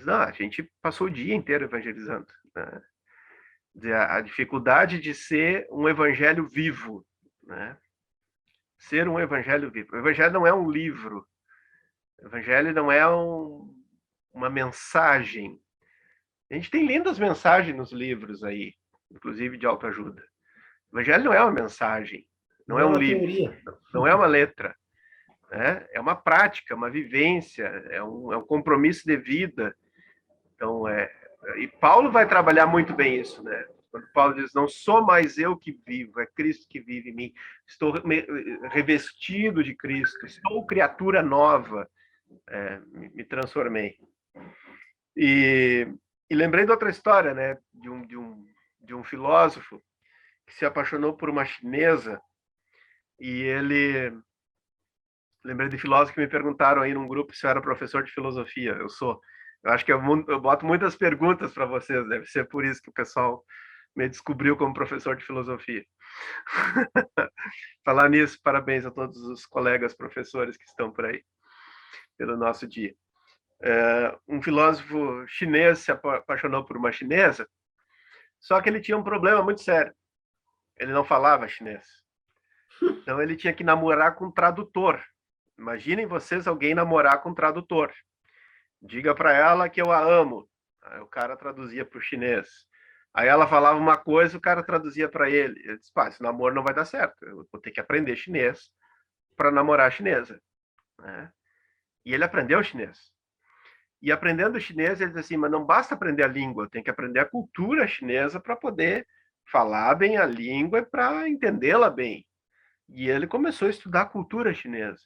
Não, a gente passou o dia inteiro evangelizando, né? A dificuldade de ser um evangelho vivo, né? Ser um evangelho vivo. O evangelho não é um livro. O evangelho não é uma mensagem. A gente tem lindas mensagens nos livros aí, inclusive de autoajuda. O evangelho não é uma mensagem, não é um livro, não é uma letra, né? É uma prática, uma vivência, é um compromisso de vida. Então, e Paulo vai trabalhar muito bem isso, né? Quando Paulo diz: não sou mais eu que vivo, é Cristo que vive em mim. Estou revestido de Cristo, estou criatura nova, me transformei. E lembrei de outra história, né? De um filósofo que se apaixonou por uma chinesa, e ele... Lembrei de filósofos que me perguntaram aí num grupo se eu era professor de filosofia. Eu sou. Eu acho que eu boto muitas perguntas para vocês, deve ser por isso que o pessoal me descobriu como professor de filosofia. Falar nisso, parabéns a todos os colegas professores que estão por aí, pelo nosso dia. Um filósofo chinês se apaixonou por uma chinesa, só que ele tinha um problema muito sério. Ele não falava chinês. Então ele tinha que namorar com um tradutor. Imaginem vocês alguém namorar com um tradutor. Diga para ela que eu a amo. Aí o cara traduzia para o chinês. Aí ela falava uma coisa, o cara traduzia para ele. Ele disse, esse namoro não vai dar certo. Eu vou ter que aprender chinês para namorar a chinesa. Né? E ele aprendeu chinês. E aprendendo chinês, ele disse assim, mas não basta aprender a língua, tem que aprender a cultura chinesa para poder falar bem a língua e para entendê-la bem. E ele começou a estudar a cultura chinesa.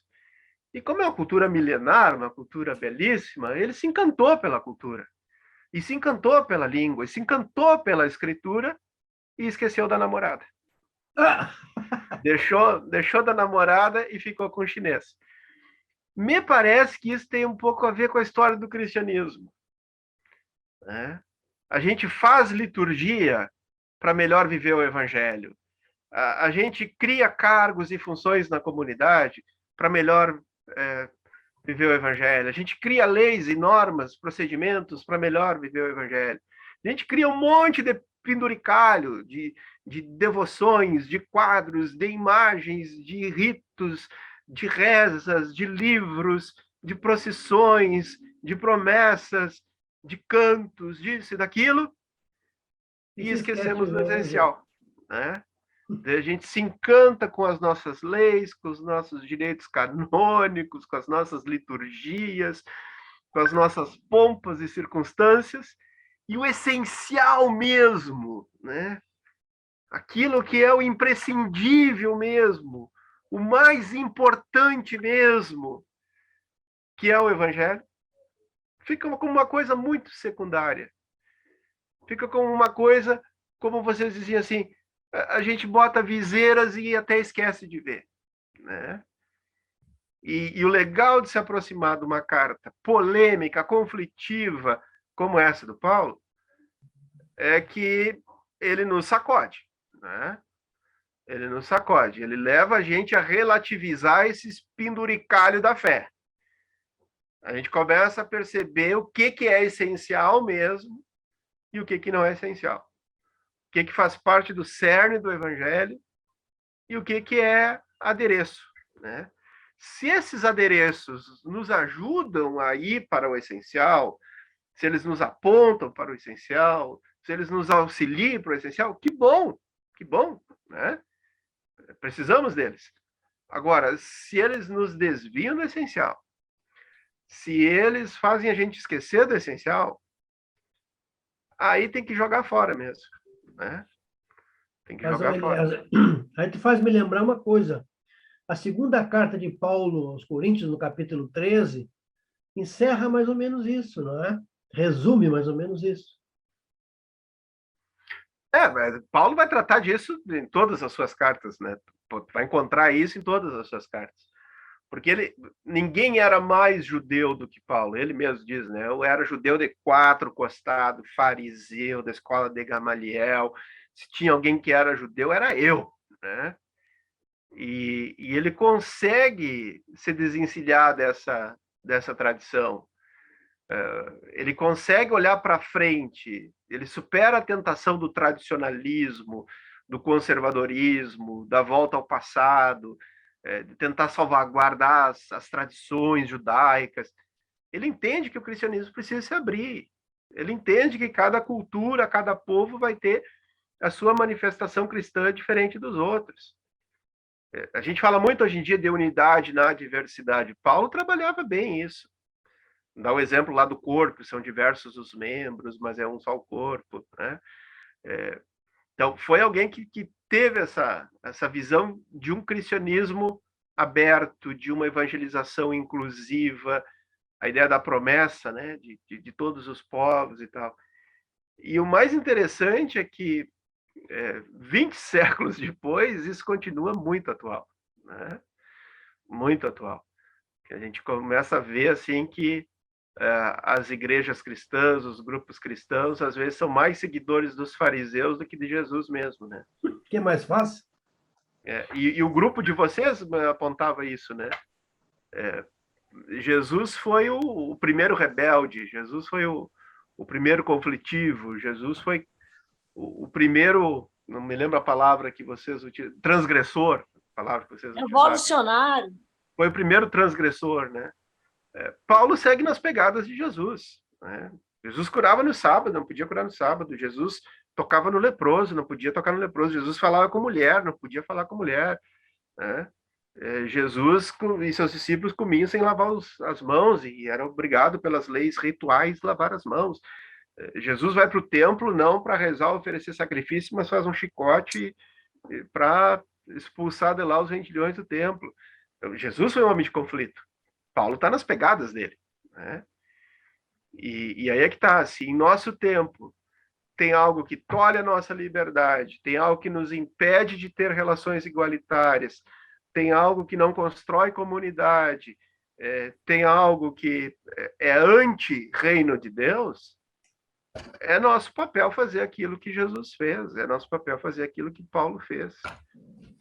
E como é uma cultura milenar, uma cultura belíssima, ele se encantou pela cultura. E se encantou pela língua, e se encantou pela escritura, e esqueceu da namorada. Deixou da namorada e ficou com o chinês. Me parece que isso tem um pouco a ver com a história do cristianismo. Né? A gente faz liturgia para melhor viver o evangelho. A gente cria cargos e funções na comunidade para melhor viver o evangelho. A gente cria leis e normas, procedimentos para melhor viver o evangelho. A gente cria um monte de penduricalho, de devoções, de quadros, de imagens, de ritos, de rezas, de livros, de procissões, de promessas, de cantos, disso e daquilo, e esquecemos do essencial. Né? A gente se encanta com as nossas leis, com os nossos direitos canônicos, com as nossas liturgias, com as nossas pompas e circunstâncias, e o essencial mesmo, né? Aquilo que é o imprescindível mesmo, o mais importante mesmo, que é o Evangelho, fica como uma coisa muito secundária. Fica como uma coisa, como vocês diziam assim, a gente bota viseiras e até esquece de ver. Né? E o legal de se aproximar de uma carta polêmica, conflitiva, como essa do Paulo, é que ele nos sacode. Né? Ele nos sacode, ele leva a gente a relativizar esse penduricalho da fé. A gente começa a perceber o que é essencial mesmo e o que não é essencial. O que faz parte do cerne do evangelho e o que é adereço. Né? Se esses adereços nos ajudam a ir para o essencial, se eles nos apontam para o essencial, se eles nos auxiliam para o essencial, que bom, né? Precisamos deles. Agora, se eles nos desviam do essencial, se eles fazem a gente esquecer do essencial, aí tem que jogar fora mesmo. Né? Tem que jogar fora. Aí tu faz me lembrar uma coisa. A segunda carta de Paulo aos Coríntios, no capítulo 13, encerra mais ou menos isso, não é? Resume mais ou menos isso. Paulo vai tratar disso em todas as suas cartas, né? Vai encontrar isso em todas as suas cartas. Porque ninguém era mais judeu do que Paulo, ele mesmo diz, né? Eu era judeu de 4 costados, fariseu, da escola de Gamaliel. Se tinha alguém que era judeu, era eu, né? E ele consegue se desencilhar dessa tradição. Ele consegue olhar para frente, ele supera a tentação do tradicionalismo, do conservadorismo, da volta ao passado, de tentar salvaguardar as tradições judaicas. Ele entende que o cristianismo precisa se abrir. Ele entende que cada cultura, cada povo vai ter a sua manifestação cristã diferente dos outros. A gente fala muito hoje em dia de unidade na diversidade. Paulo trabalhava bem isso. Dá o exemplo lá do corpo, são diversos os membros, mas é um só o corpo. Né? Então, foi alguém que teve essa visão de um cristianismo aberto, de uma evangelização inclusiva, a ideia da promessa, né, de todos os povos e tal. E o mais interessante é que 20 séculos depois, isso continua muito atual. Né? Muito atual. A gente começa a ver assim que as igrejas cristãs, os grupos cristãos, às vezes são mais seguidores dos fariseus do que de Jesus mesmo, né? Que é mais fácil? E o grupo de vocês apontava isso, né? Jesus foi o primeiro rebelde, Jesus foi o primeiro conflitivo, Jesus foi o primeiro, não me lembro a palavra que vocês utilizam, transgressor, a palavra que vocês utilizaram. Revolucionário. Foi o primeiro transgressor, né? Paulo segue nas pegadas de Jesus, né? Jesus curava no sábado, não podia curar no sábado. Jesus tocava no leproso, não podia tocar no leproso. Jesus falava com mulher, não podia falar com mulher, né? Jesus e seus discípulos comiam sem lavar as mãos e era obrigado pelas leis rituais lavar as mãos. Jesus vai para o templo não para rezar, oferecer sacrifício, mas faz um chicote para expulsar de lá os vendilhões do templo. Então, Jesus foi um homem de conflito. Paulo está nas pegadas dele, né? E aí é que está, se em nosso tempo tem algo que tolhe a nossa liberdade, tem algo que nos impede de ter relações igualitárias, tem algo que não constrói comunidade, tem algo que é anti-reino de Deus, é nosso papel fazer aquilo que Jesus fez, é nosso papel fazer aquilo que Paulo fez,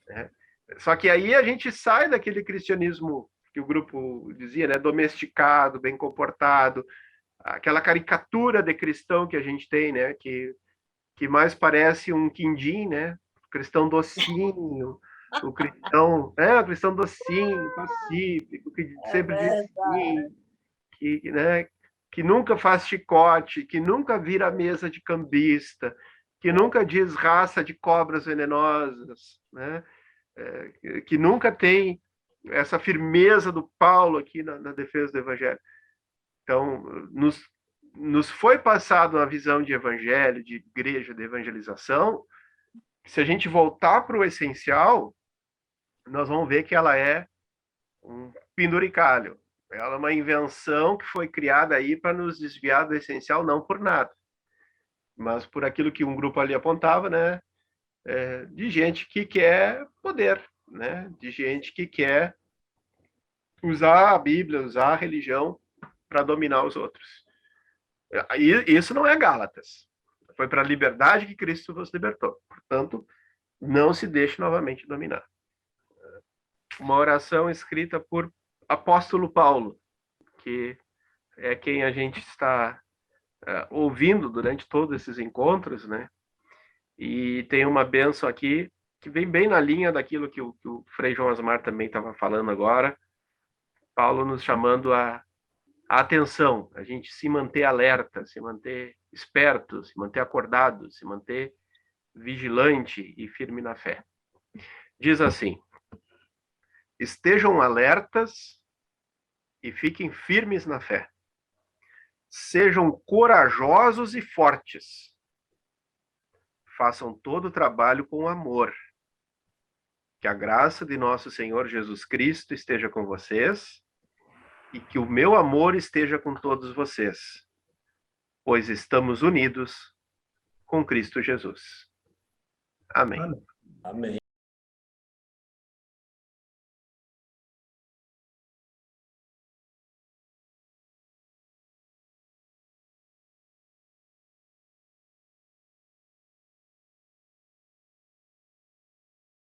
né? Só que aí a gente sai daquele cristianismo que o grupo dizia, né, domesticado, bem comportado, aquela caricatura de cristão que a gente tem, né, que mais parece um quindim, né, cristão docinho, o cristão docinho, pacífico, que sempre diz sim, que nunca faz chicote, que nunca vira a mesa de cambista, que nunca diz raça de cobras venenosas, né, que nunca tem essa firmeza do Paulo aqui na defesa do evangelho. Então, nos foi passado uma visão de evangelho, de igreja, de evangelização. Se a gente voltar para o essencial, nós vamos ver que ela é um penduricalho. Ela é uma invenção que foi criada aí para nos desviar do essencial, não por nada, mas por aquilo que um grupo ali apontava, né? De gente que quer poder, né? De gente que quer usar a Bíblia, usar a religião para dominar os outros. E isso não é Gálatas. Foi para a liberdade que Cristo nos libertou. Portanto, não se deixe novamente dominar. Uma oração escrita por apóstolo Paulo, que é quem a gente está ouvindo durante todos esses encontros, né? E tem uma bênção aqui que vem bem na linha daquilo que o Frei João Asmar também estava falando agora. Paulo nos chamando a atenção, a gente se manter alerta, se manter esperto, se manter acordado, se manter vigilante e firme na fé. Diz assim: estejam alertas e fiquem firmes na fé. Sejam corajosos e fortes. Façam todo o trabalho com amor. Que a graça de nosso Senhor Jesus Cristo esteja com vocês e que o meu amor esteja com todos vocês, pois estamos unidos com Cristo Jesus. Amém. Amém.